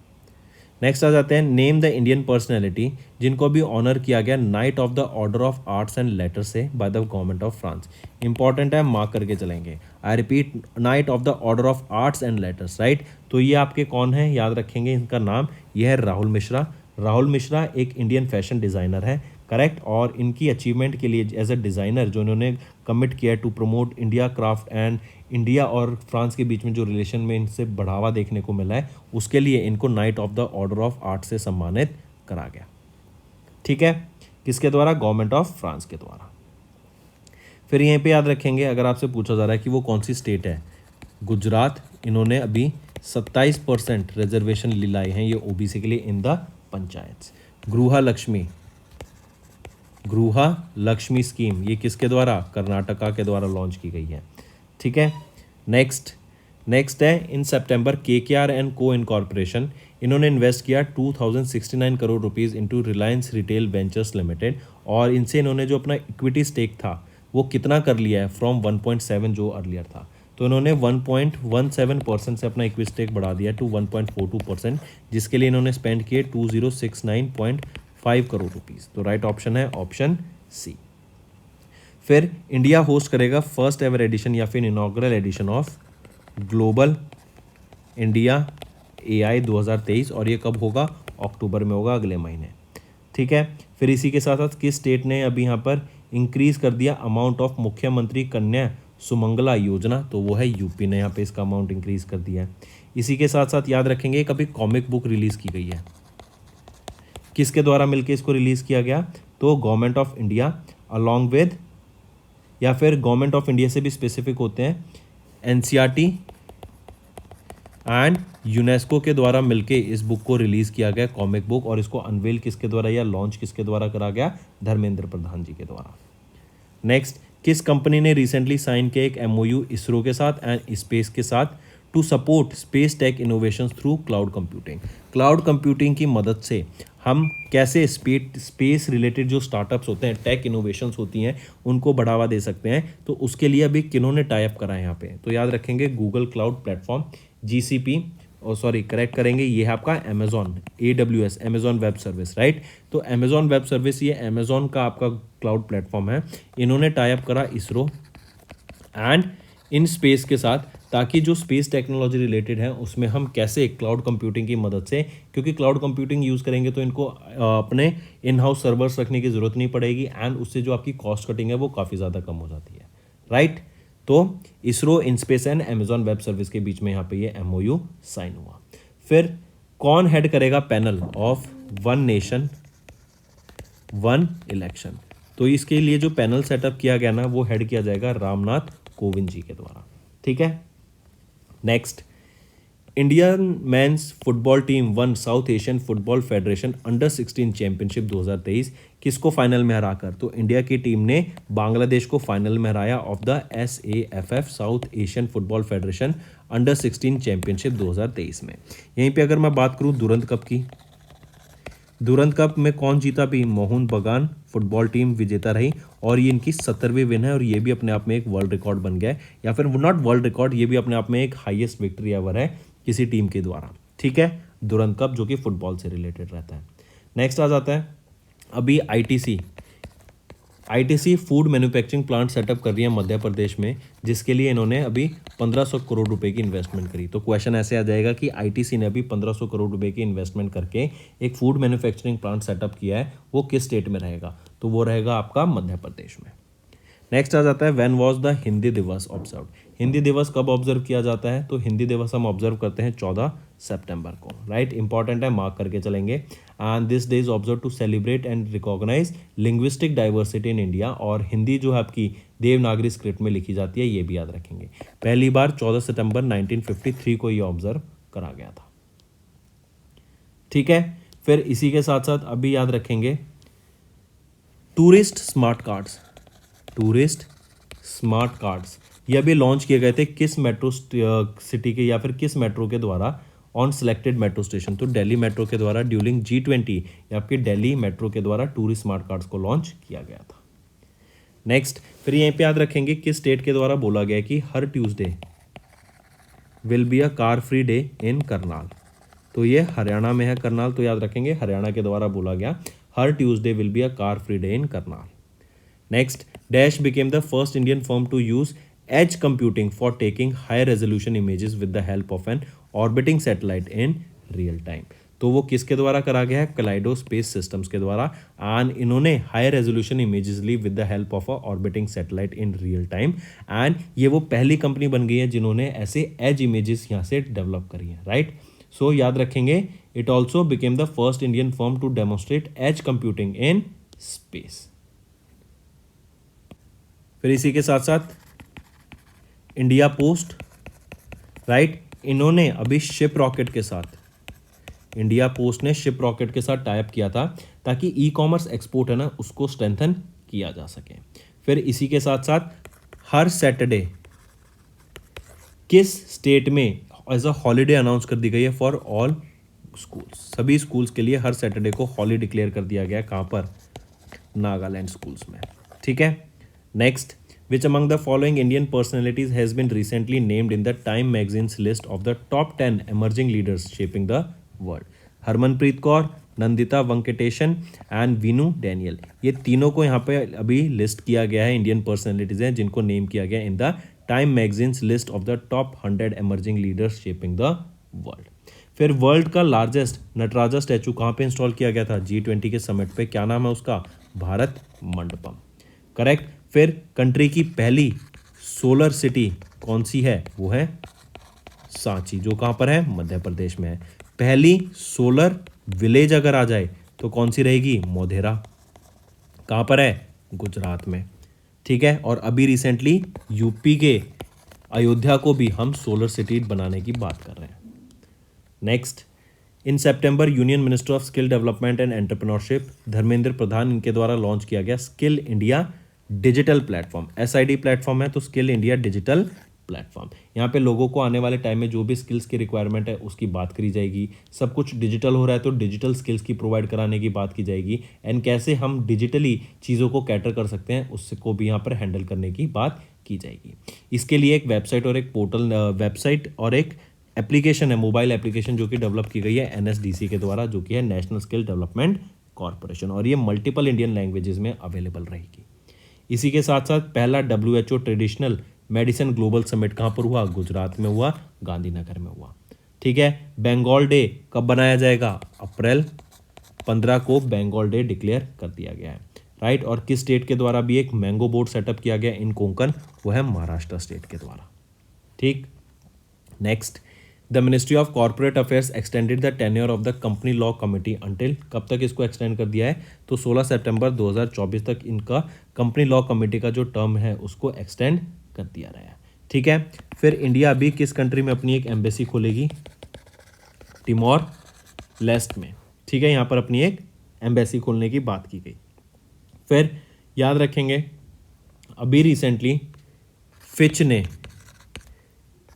Speaker 1: नेक्स्ट आ जाते हैं, नेम द इंडियन पर्सनैलिटी जिनको अभी ऑनर किया गया Knight of the Order of Arts and Letters से by the government of France. Important है, मार्क करके चलेंगे। I repeat, Knight of the Order of Arts and Letters, right? तो ये आपके कौन है? याद रखेंगे इनका नाम, ये है राहुल मिश्रा। राहुल मिश्रा एक इंडियन फैशन डिज़ाइनर है, करेक्ट? और इनकी अचीवमेंट के लिए एज अ डिज़ाइनर जो इन्होंने कमिट किया to promote India craft and India और फ्रांस के बीच में जो रिलेशन में इनसे बढ़ावा देखने को मिला है, उसके लिए इनको night of the Order of art से सम्मानित करा गया। ठीक है, किसके द्वारा? गवर्नमेंट ऑफ फ्रांस के द्वारा। फिर यहीं पे याद रखेंगे, अगर आपसे पूछा जा रहा है कि वो कौन सी स्टेट है, गुजरात, इन्होंने अभी 27% रिजर्वेशन लाए हैं ये ओबीसी के लिए इन द पंचायत। गृह लक्ष्मी स्कीम ये किसके द्वारा? कर्नाटका के द्वारा लॉन्च की गई है। ठीक है, नेक्स्ट है, इन सितंबर केकेआर एंड को इनकॉर्पोरेशन इन्होंने इन्वेस्ट किया 2069 crore rupees into Reliance retail ventures limited, और इनसे इन्होंने जो अपना इक्विटी स्टेक था वो कितना कर लिया है? फ्रॉम 1.7 जो अर्लियर था, तो इन्होंने 1.17% से अपना इक्विटी स्टेक बढ़ा दिया टू 1.42%, जिसके लिए इन्होंने स्पेंड किए 2069.5 करोड़ रुपीज़। तो राइट ऑप्शन है ऑप्शन सी। फिर इंडिया होस्ट करेगा फर्स्ट एवर एडिशन या फिर inaugural edition of global India AI 2023, और ये कब होगा? अक्टूबर में होगा, अगले महीने। ठीक है, फिर इसी के साथ साथ किस स्टेट ने अभी यहाँ पर इंक्रीज कर दिया अमाउंट ऑफ मुख्यमंत्री कन्या सुमंगला योजना? तो वो है यूपी ने यहाँ पे इसका अमाउंट इंक्रीज कर दिया है। इसी के साथ साथ याद रखेंगे, कभी कॉमिक बुक रिलीज़ की गई है, किसके द्वारा मिलकर इसको रिलीज़ किया गया? तो government of India along with, या फिर गवर्नमेंट ऑफ इंडिया से भी स्पेसिफिक होते हैं, एनसीईआरटी एंड यूनेस्को के द्वारा मिलके इस बुक को रिलीज़ किया गया कॉमिक बुक, और इसको अनवेल किसके द्वारा या लॉन्च किसके द्वारा करा गया? धर्मेंद्र प्रधान जी के द्वारा। नेक्स्ट, किस कंपनी ने रिसेंटली साइन किया एक एमओयू इसरो के साथ एंड स्पेस के साथ to support space tech innovations through cloud computing. Cloud computing की मदद से हम कैसे स्पेस रिलेटेड जो स्टार्टअप्स होते हैं, टेक इनोवेशंस होती हैं, उनको बढ़ावा दे सकते हैं। तो उसके लिए अभी किन्होंने टाई अप करा है यहाँ पे, तो याद रखेंगे गूगल क्लाउड प्लेटफॉर्म, जीसीपी, और सॉरी करेक्ट करेंगे, ये है आपका Amazon, AWS, Amazon Web service, right. तो अमेजॉन वेब सर्विस ये अमेजॉन का आपका क्लाउड प्लेटफॉर्म है। इन्होंने टाई अप करा इसरो एंड इन स्पेस के साथ, ताकि जो स्पेस टेक्नोलॉजी रिलेटेड है उसमें हम कैसे क्लाउड कंप्यूटिंग की मदद से, क्योंकि क्लाउड कंप्यूटिंग यूज़ करेंगे तो इनको अपने इन हाउस सर्वर्स रखने की ज़रूरत नहीं पड़ेगी एंड उससे जो आपकी कॉस्ट कटिंग है वो काफ़ी ज़्यादा कम हो जाती है, राइट। तो ISRO, InSpace and Amazon Web Service के बीच में यहाँ पे ये MOU साइन हुआ। फिर कौन हेड करेगा panel of one nation one election, तो इसके लिए जो पैनल सेटअप किया गया ना वो हेड किया जाएगा रामनाथ कोविंद जी के द्वारा, ठीक है। Next, Indian mains football team one south Asian football federation under 16 championship 2023, किसको फाइनल में हराकर, तो इंडिया की टीम ने बांग्लादेश को फाइनल में हराया of the SAFF south Asian football federation under 16 championship 2023 में। यहीं पे अगर मैं बात करूं दुरंत कप की, दुरंत कप में कौन जीता भी, मोहन बगान फुटबॉल टीम विजेता रही और ये इनकी 70वीं विन है और ये भी अपने आप में एक वर्ल्ड रिकॉर्ड बन गया है, या फिर नॉट वर्ल्ड रिकॉर्ड, ये भी अपने आप में एक हाईएस्ट विक्ट्री एवर है किसी टीम के द्वारा, ठीक है, दुरंत कप, जो कि फुटबॉल से रिलेटेड रहता है। नेक्स्ट आ जाता है अभी ITC food manufacturing plant setup कर रही है मध्य प्रदेश में, जिसके लिए इन्होंने अभी 1500 करोड़ रुपए की इन्वेस्टमेंट करी। तो क्वेश्चन ऐसे आ जाएगा कि आईटीसी ने अभी 1500 करोड़ रुपए की इन्वेस्टमेंट करके एक फूड मैन्युफैक्चरिंग प्लांट सेटअप किया है, वो किस स्टेट में रहेगा, तो वो रहेगा आपका मध्य प्रदेश में। नेक्स्ट आ जाता है व्हेन वाज द हिंदी दिवस ऑब्जर्व। हिंदी दिवस कब ऑब्जर्व किया जाता है, तो हिंदी दिवस हम ऑब्जर्व करते हैं 14 सितंबर को, राइट। इंपॉर्टेंट है, मार्क करके चलेंगे। And this day is observe to celebrate and recognise linguistic diversity in India, और हिंदी जो है आपकी देवनागरी स्क्रिप्ट में लिखी जाती है, ये भी याद रखेंगे। पहली बार 14 सितंबर 1953 को ये ऑब्जर्व करा गया था, ठीक है। फिर इसी के साथ साथ अभी याद रखेंगे tourist smart cards, tourist smart cards ये अभी लॉन्च किए गए थे किस मेट्रो सिटी के या फिर किस मेट्रो के द्वारा, ऑन सिलेक्टेड मेट्रो स्टेशन, तो दिल्ली मेट्रो के द्वारा ड्यूरिंग G20 या आपके दिल्ली मेट्रो के द्वारा टूरिस्ट स्मार्ट कार्ड्स को लॉन्च किया गया था। नेक्स्ट, फिर यहीं पे याद रखेंगे किस स्टेट के द्वारा बोला गया कि हर Tuesday will be a car free day in Karnal, तो ये हरियाणा में है करनाल, तो याद रखेंगे हरियाणा के द्वारा बोला गया हर Tuesday will be a car free day in Karnal. Next, Dash became the first Indian firm to use edge computing for taking high resolution images with the help of an orbiting satellite in real time. तो वो किसके द्वारा करा गया है, कलाइडो space systems के द्वारा, and इन्होंने हाई रेजोल्यूशन इमेजेस ली with the help of a orbiting satellite in real time, and ये वो पहली कंपनी बन गई है जिन्होंने ऐसे एज इमेजेस यहाँ से डेवलप करी है, राइट। सो याद रखेंगे it also became the first Indian firm to demonstrate edge computing in space. फिर इसी के साथ साथ इंडिया पोस्ट, राइट, इन्होंने अभी शिप रॉकेट के साथ, इंडिया पोस्ट ने शिप रॉकेट के साथ टाइप किया था ताकि ई-कॉमर्स एक्सपोर्ट है ना उसको स्ट्रेंथन किया जा सके। फिर इसी के साथ साथ हर सैटरडे किस स्टेट में एज अ हॉलीडे अनाउंस कर दी गई है फॉर ऑल स्कूल्स, सभी स्कूल्स के लिए हर सैटरडे को हॉलीडे डिक्लेयर कर दिया गया, कहाँ पर, नागालैंड स्कूल्स में, ठीक है। Next, which among the following Indian personalities has been recently named in the Time magazine's list of the top 10 emerging leaders shaping the world? Harmanpreet Kaur, Nandita Venkatesan and Vinu Daniel, ये तीनों को यहाँ पे अभी लिस्ट किया गया है, इंडियन पर्सनैलिटीज हैं जिनको नेम किया गया in the time magazines list of the top 100 emerging leaders shaping the world. फिर वर्ल्ड का लार्जेस्ट नटराजा स्टैचू कहाँ पे इंस्टॉल किया गया था, G20 के समिट पे, क्या नाम है उसका, भारत मंडपम, करेक्ट। फिर कंट्री की पहली सोलर सिटी कौन सी है, वो है सांची, जो कहाँ पर है, मध्य प्रदेश में है। पहली सोलर विलेज अगर आ जाए तो कौन सी रहेगी, मोढेरा, कहाँ पर है, गुजरात में, ठीक है। और अभी रिसेंटली यूपी के अयोध्या को भी हम सोलर सिटी बनाने की बात कर रहे हैं। Next, in September union minister of skill development and entrepreneurship Dharmendra Pradhan, इनके द्वारा लॉन्च किया गया Skill India Digital platform, SID platform है, तो स्किल इंडिया डिजिटल प्लेटफॉर्म। यहाँ पे लोगों को आने वाले टाइम में जो भी स्किल्स की रिक्वायरमेंट है उसकी बात करी जाएगी। सब कुछ डिजिटल हो रहा है तो डिजिटल स्किल्स की प्रोवाइड कराने की बात की जाएगी, एंड कैसे हम डिजिटली चीज़ों को कैटर कर सकते हैं उसको भी यहाँ पर हैंडल करने की बात की जाएगी। इसके लिए एक वेबसाइट और एक पोर्टल, वेबसाइट और एक एप्लीकेशन है, मोबाइल एप्लीकेशन जो कि डेवलप की गई है एनएसडीसी के द्वारा, जो कि है नेशनल स्किल डेवलपमेंट कॉरपोरेशन, और ये मल्टीपल इंडियन लैंग्वेजेस में अवेलेबल रहेगी। इसी के साथ साथ पहला WHO traditional medicine global summit कहाँ पर हुआ? गुजरात में हुआ, गांधीनगर में हुआ। ठीक है, बंगाल डे कब बनाया जाएगा? अप्रैल 15 को बंगाल डे डिक्लेयर कर दिया गया है, राइट। और किस स्टेट के द्वारा भी एक मैंगो बोर्ड सेटअप किया गया इन कोंकण? वो है महाराष्ट्र स्टेट के द्वारा। ठीक, next, the ministry of Corporate affairs extended the tenure of the company law committee until, कब तक इसको एक्सटेंड कर दिया है? तो 16 सितंबर 2024 तक इनका कंपनी लॉ कमिटी का जो टर्म है उसको एक्सटेंड कर दिया गया है। ठीक है, फिर इंडिया अभी किस कंट्री में अपनी एक एम्बेसी खोलेगी? टिमोर लेस्ट में। ठीक है, यहाँ पर अपनी एक एम्बेसी खोलने की बात की गई। फिर याद रखेंगे अभी रिसेंटली फिच ने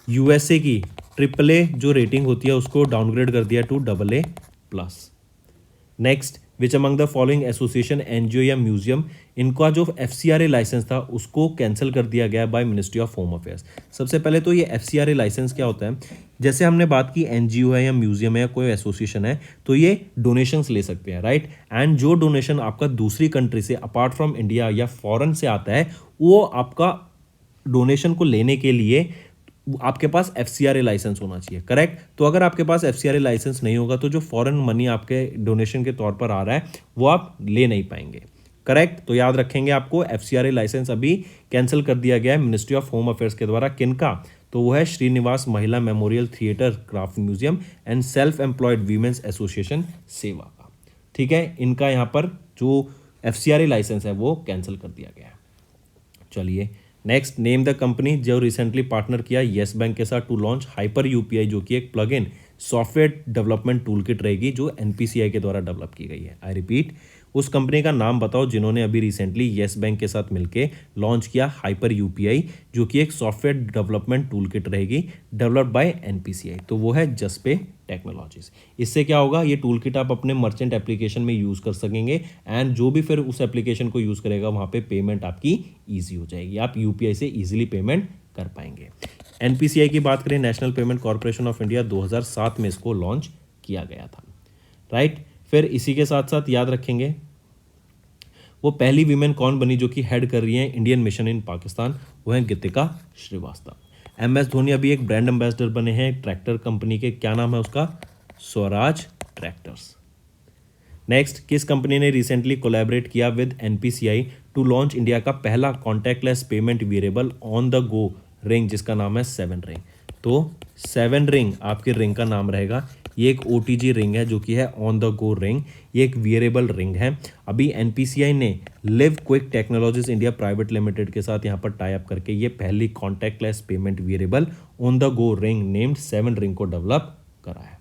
Speaker 1: यूएसए की AAA जो रेटिंग होती है उसको डाउनग्रेड कर दिया to AA+। Next, which among the following association, NGO या म्यूजियम, इनका जो FCRA लाइसेंस था उसको कैंसिल कर दिया गया by ministry of home affairs. सबसे पहले तो ये FCRA लाइसेंस क्या होता है? जैसे हमने बात की एनजीओ है या म्यूजियम है या कोई एसोसिएशन है तो ये डोनेशंस ले सकते हैं, राइट। एंड जो डोनेशन आपका दूसरी कंट्री से अपार्ट फ्रॉम इंडिया या फॉरेन से आता है वो आपका डोनेशन को लेने के लिए आपके पास FCRA लाइसेंस होना चाहिए, करेक्ट। तो अगर आपके पास FCRA लाइसेंस नहीं होगा तो जो फॉरेन मनी आपके डोनेशन के तौर पर आ रहा है वो आप ले नहीं पाएंगे, करेक्ट। तो याद रखेंगे आपको FCRA लाइसेंस अभी कैंसिल कर दिया गया है मिनिस्ट्री ऑफ होम अफेयर्स के द्वारा। किनका? तो वो है श्रीनिवास महिला memorial theatre craft museum and self employed women's association सेवा का। ठीक है, इनका यहाँ पर जो FCRA लाइसेंस है वो कैंसिल कर दिया गया है। चलिए नेक्स्ट, नेम द कंपनी जो रिसेंटली पार्टनर किया येस बैंक के साथ टू लॉन्च हाइपर UPI, जो कि एक plug in software development tool kit रहेगी जो NPCI के द्वारा डेवलप की गई है। आई रिपीट, उस कंपनी का नाम बताओ जिन्होंने अभी रिसेंटली येस बैंक के साथ मिलकर लॉन्च किया हाइपर UPI, जो कि एक सॉफ्टवेयर डेवलपमेंट टूल किट रहेगी डेवलप्ड बाय NPCI। तो वो है जस्पे टेक्नोलॉजीज। इससे क्या होगा? ये टूल किट आप अपने मर्चेंट एप्लीकेशन में यूज़ कर सकेंगे एंड जो भी फिर उस एप्लीकेशन को यूज़ करेगा वहाँ पे पेमेंट आपकी ईजी हो जाएगी, आप UPI से ईजिली पेमेंट कर पाएंगे। NPCI की बात करें, national payment corporation of India, 2007 में इसको लॉन्च किया गया था, राइट। फिर इसी के साथ साथ याद रखेंगे वो पहली वीमेन कौन बनी जो कि हेड कर रही हैं इंडियन मिशन इन पाकिस्तान? वो है गीतिका श्रीवास्तव। MS धोनी अभी एक ब्रांड एम्बेसडर बने हैं ट्रैक्टर कंपनी के, क्या नाम है उसका? स्वराज ट्रैक्टर्स। नेक्स्ट, किस कंपनी ने रिसेंटली कोलैबोरेट किया with NPCI to launch India का पहला contactless payment wearable on the go ring, जिसका नाम है 7 रिंग। तो 7 रिंग आपके रिंग का नाम रहेगा। ये एक OTG रिंग है जो कि है ऑन द गो रिंग, ये एक वेरिएबल रिंग है। अभी NPCI ने live quick technologies India private limited के साथ यहाँ पर टाई अप करके ये पहली contactless payment wearable on the go ring named 7 ring को डेवलप करा है।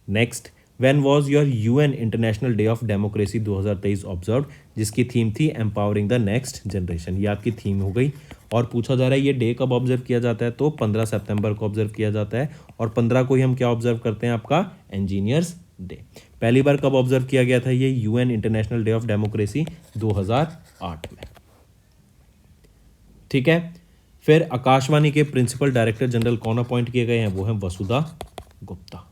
Speaker 1: Next, when was your UN International Day of democracy 2023 observe, जिसकी थीम थी एम्पावरिंग द नेक्स्ट जनरेशन। ये आपकी थीम हो गई। और पूछा जा रहा है ये डे कब ऑब्जर्व किया जाता है? तो 15 सितंबर को ऑब्जर्व किया जाता है। और 15 को ही हम क्या ऑब्जर्व करते हैं? आपका इंजीनियर्स डे। पहली बार कब ऑब्जर्व किया गया था ये UN International Day of Democracy? 2008 में। ठीक है, फिर आकाशवाणी के प्रिंसिपल डायरेक्टर जनरल कौन अपॉइंट किए गए हैं? वो हैं Vasudha Gupta.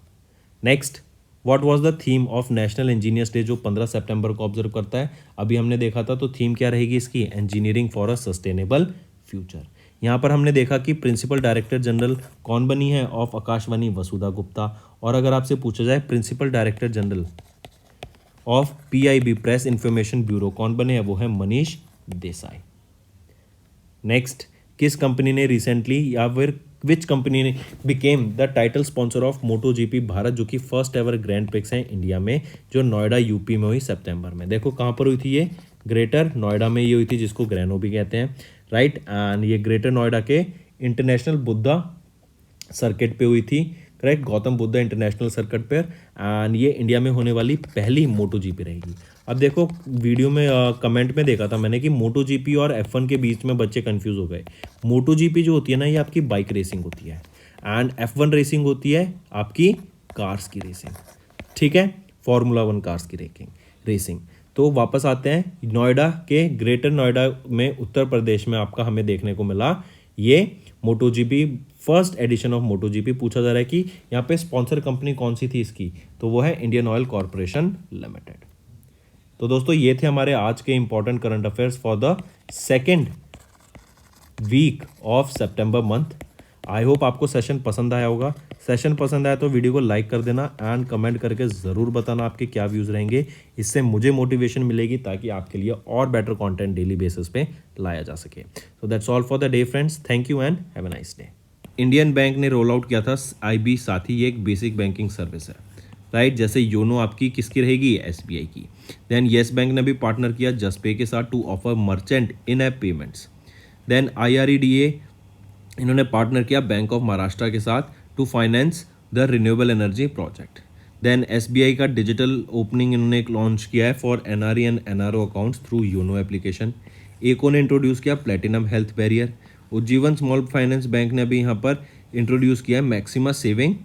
Speaker 1: Next, what was the theme of National Engineers Day जो 15 सितंबर को ऑब्जर्व करता है? अभी हमने देखा था, तो थीम क्या रहेगी इसकी? Engineering for a sustainable future. यहाँ पर हमने देखा कि प्रिंसिपल डायरेक्टर जनरल कौन बनी है ऑफ आकाशवाणी? वसुधा गुप्ता। और अगर आपसे पूछा जाए principal director general of PIB press information bureau कौन बने हैं? वो है मनीष देसाई। नेक्स्ट, किस कंपनी ने रिसेंटली या फिर विच कंपनी ने became the title sponsor of MotoGP Bharat, जो कि फर्स्ट एवर ग्रैंड प्रिक्स है इंडिया में, जो नोएडा UP में हुई सितंबर में। देखो कहाँ पर हुई थी ये? ग्रेटर नोएडा में ये हुई थी, जिसको ग्रैनो भी कहते हैं, राइट। एंड ये ग्रेटर नोएडा के इंटरनेशनल बुद्धा सर्किट पे हुई थी, correct, Gautam Buddha international circuit पर, एंड ये इंडिया में होने वाली पहली मोटो जीपी रहेगी। अब देखो वीडियो में कमेंट में देखा था मैंने कि मोटो जीपी और F1 के बीच में बच्चे कंफ्यूज हो गए। मोटो जीपी जो होती है ना, ये आपकी बाइक रेसिंग होती है, एंड F1 रेसिंग होती है आपकी कार्स की रेसिंग, ठीक है, फार्मूला 1 कार्स की रेसिंग। तो वापस आते हैं नोएडा के, ग्रेटर नोएडा में उत्तर प्रदेश में आपका हमें देखने को मिला ये MotoGP, first edition of MotoGP. पूछा जा रहा है कि यहाँ पे स्पॉन्सर कंपनी कौन सी थी इसकी, तो वो है इंडियन ऑयल कॉरपोरेशन लिमिटेड। तो दोस्तों ये थे हमारे आज के important current affairs for the second week of सितंबर मंथ। आई होप आपको सेशन पसंद आया होगा। सेशन पसंद आया तो वीडियो को लाइक कर देना एंड कमेंट करके ज़रूर बताना आपके क्या व्यूज़ रहेंगे। इससे मुझे मोटिवेशन मिलेगी ताकि आपके लिए और बेटर कंटेंट डेली बेसिस पे लाया जा सके। So that's all for the day friends, thank you and have a nice day. Indian bank ने रोल आउट किया था IB साथी, ये एक बेसिक बैंकिंग सर्विस है, राइट। जैसे योनो आपकी किसकी रहेगी, SBI की। देन येस बैंक ने भी पार्टनर किया जसपे के साथ to offer merchant in app payments. Then IREDA इन्होंने पार्टनर किया बैंक ऑफ महाराष्ट्र के साथ to finance the renewable energy project. Then SBI का डिजिटल ओपनिंग इन्होंने एक लॉन्च किया है for NRE and NRO accounts through YONO application. Acko ने इंट्रोड्यूस किया platinum health barrier. Ujjivan small finance bank ने अभी यहाँ पर इंट्रोड्यूस किया है मैक्सिमा सेविंग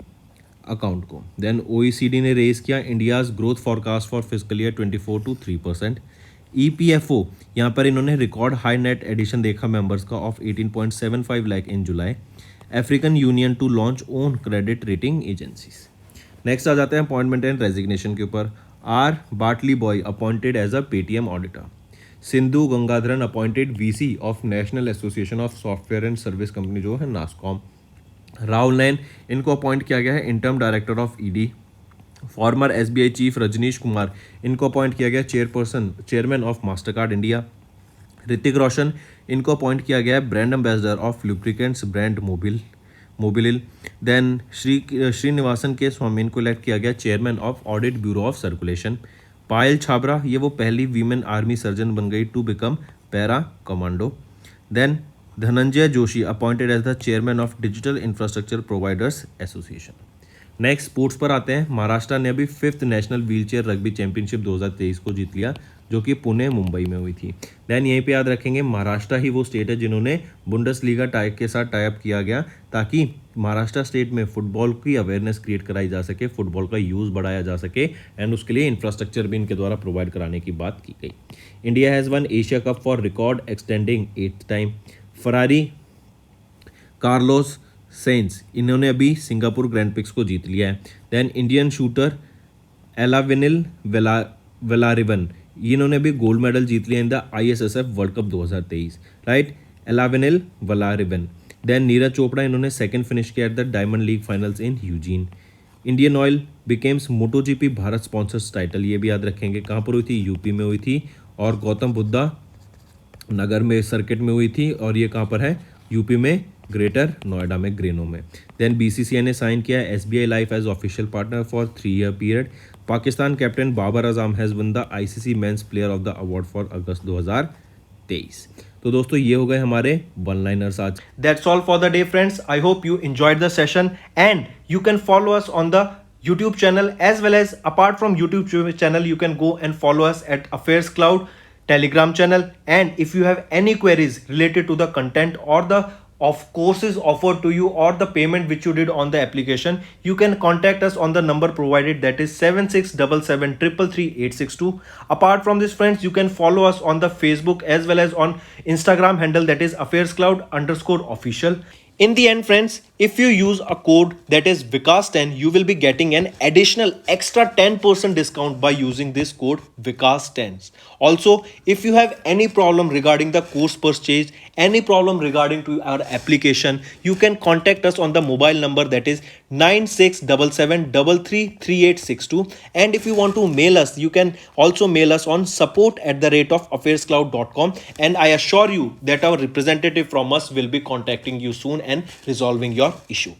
Speaker 1: अकाउंट को। देन OECD ने रेज किया India's growth forecast for physical year 24 to 3%। EPFO यहाँ पर इन्होंने रिकॉर्ड हाई नेट एडिशन देखा मेंबर्स का of 18.75 lakh in July. African Union to launch own credit rating agencies. Next आ जाते हैं अपॉइंटमेंट एंड रेजिग्नेशन के ऊपर। R. Batliboi appointed as a Paytm auditor. Sindhu Gangadharan appointed VC of national association of software and service company जो है नासकॉम। राहुल नैन इनको appoint किया गया है interim director of ED। Former SBI chief Rajnish Kumar इनको अपॉइंट किया गया chairman of Mastercard India. Hrithik Roshan इनको अपॉइंट किया गया है brand ambassador of lubricants brand Mobil. Then Srinivasan K Swamy इनको इलेक्ट किया गया chairman of audit bureau of circulation. Payal Chhabra ये वो पहली वीमेन आर्मी सर्जन बन गई to become para commando. Then Dhananjay Joshi appointed as the chairman of digital infrastructure providers association. Next sports पर आते हैं। महाराष्ट्र ने अभी 5th national wheelchair rugby championship 2023 को जीत लिया जो कि पुणे मुंबई में हुई थी। देन यहीं पे याद रखेंगे महाराष्ट्र ही वो स्टेट है जिन्होंने बुंडसलीगा के साथ टाइप किया गया ताकि महाराष्ट्र स्टेट में फुटबॉल की अवेयरनेस क्रिएट कराई जा सके, फुटबॉल का यूज़ बढ़ाया जा सके एंड उसके लिए इंफ्रास्ट्रक्चर भी इनके द्वारा प्रोवाइड कराने की बात की गई। India has won Asia cup for record extending 8th time. Ferrari Carlos Sainz इन्होंने अभी सिंगापुर ग्रैंड प्रिक्स को जीत लिया है। Then Indian shooter Elavenil Valarivan इन्होंने भी गोल्ड मेडल जीत लिया in the ISSF world cup 2023, right, Elavenil Valarivan. Then Neeraj Chopra इन्होंने सेकंड फिनिश किया at the diamond league finals in Eugene. Indian oil becomes MotoGP Bharat sponsors title, ये भी याद रखेंगे कहाँ पर हुई थी, यूपी में हुई थी और गौतम बुद्धा नगर में सर्किट में हुई थी और ये कहाँ पर है, यूपी में ग्रेटर नोएडा में ग्रेनो में। देन BCCI ने साइन किया SBI life as official partner for 3-year period. Pakistan captain Babar Azam has won the ICC men's player of the award for August 2023। तो दोस्तों ये हो गए हमारे वन लाइनर्स आज। That's all for the day friends. I hope you enjoyed the session and you can follow us on the YouTube channel as well as apart from YouTube channel you can go and follow us at Affairs Cloud Telegram channel. And if you have any queries related to the content or the of courses offered to you or the payment which you did on the application, you can contact us on the number provided, that is 7677333862. Apart from this friends, you can follow us on the Facebook as well as on Instagram handle, that is affairscloud_official. In the end friends, if you use a code that is Vikas10, you will be getting an additional extra 10% discount by using this code Vikas10. Also, if you have any problem regarding the course purchase, any problem regarding to our application, you can contact us on the mobile number, that is 9677333862. And if you want to mail us, you can also mail us on support@affairscloud.com, and I assure you that our representative from us will be contacting you soon and resolving your issue.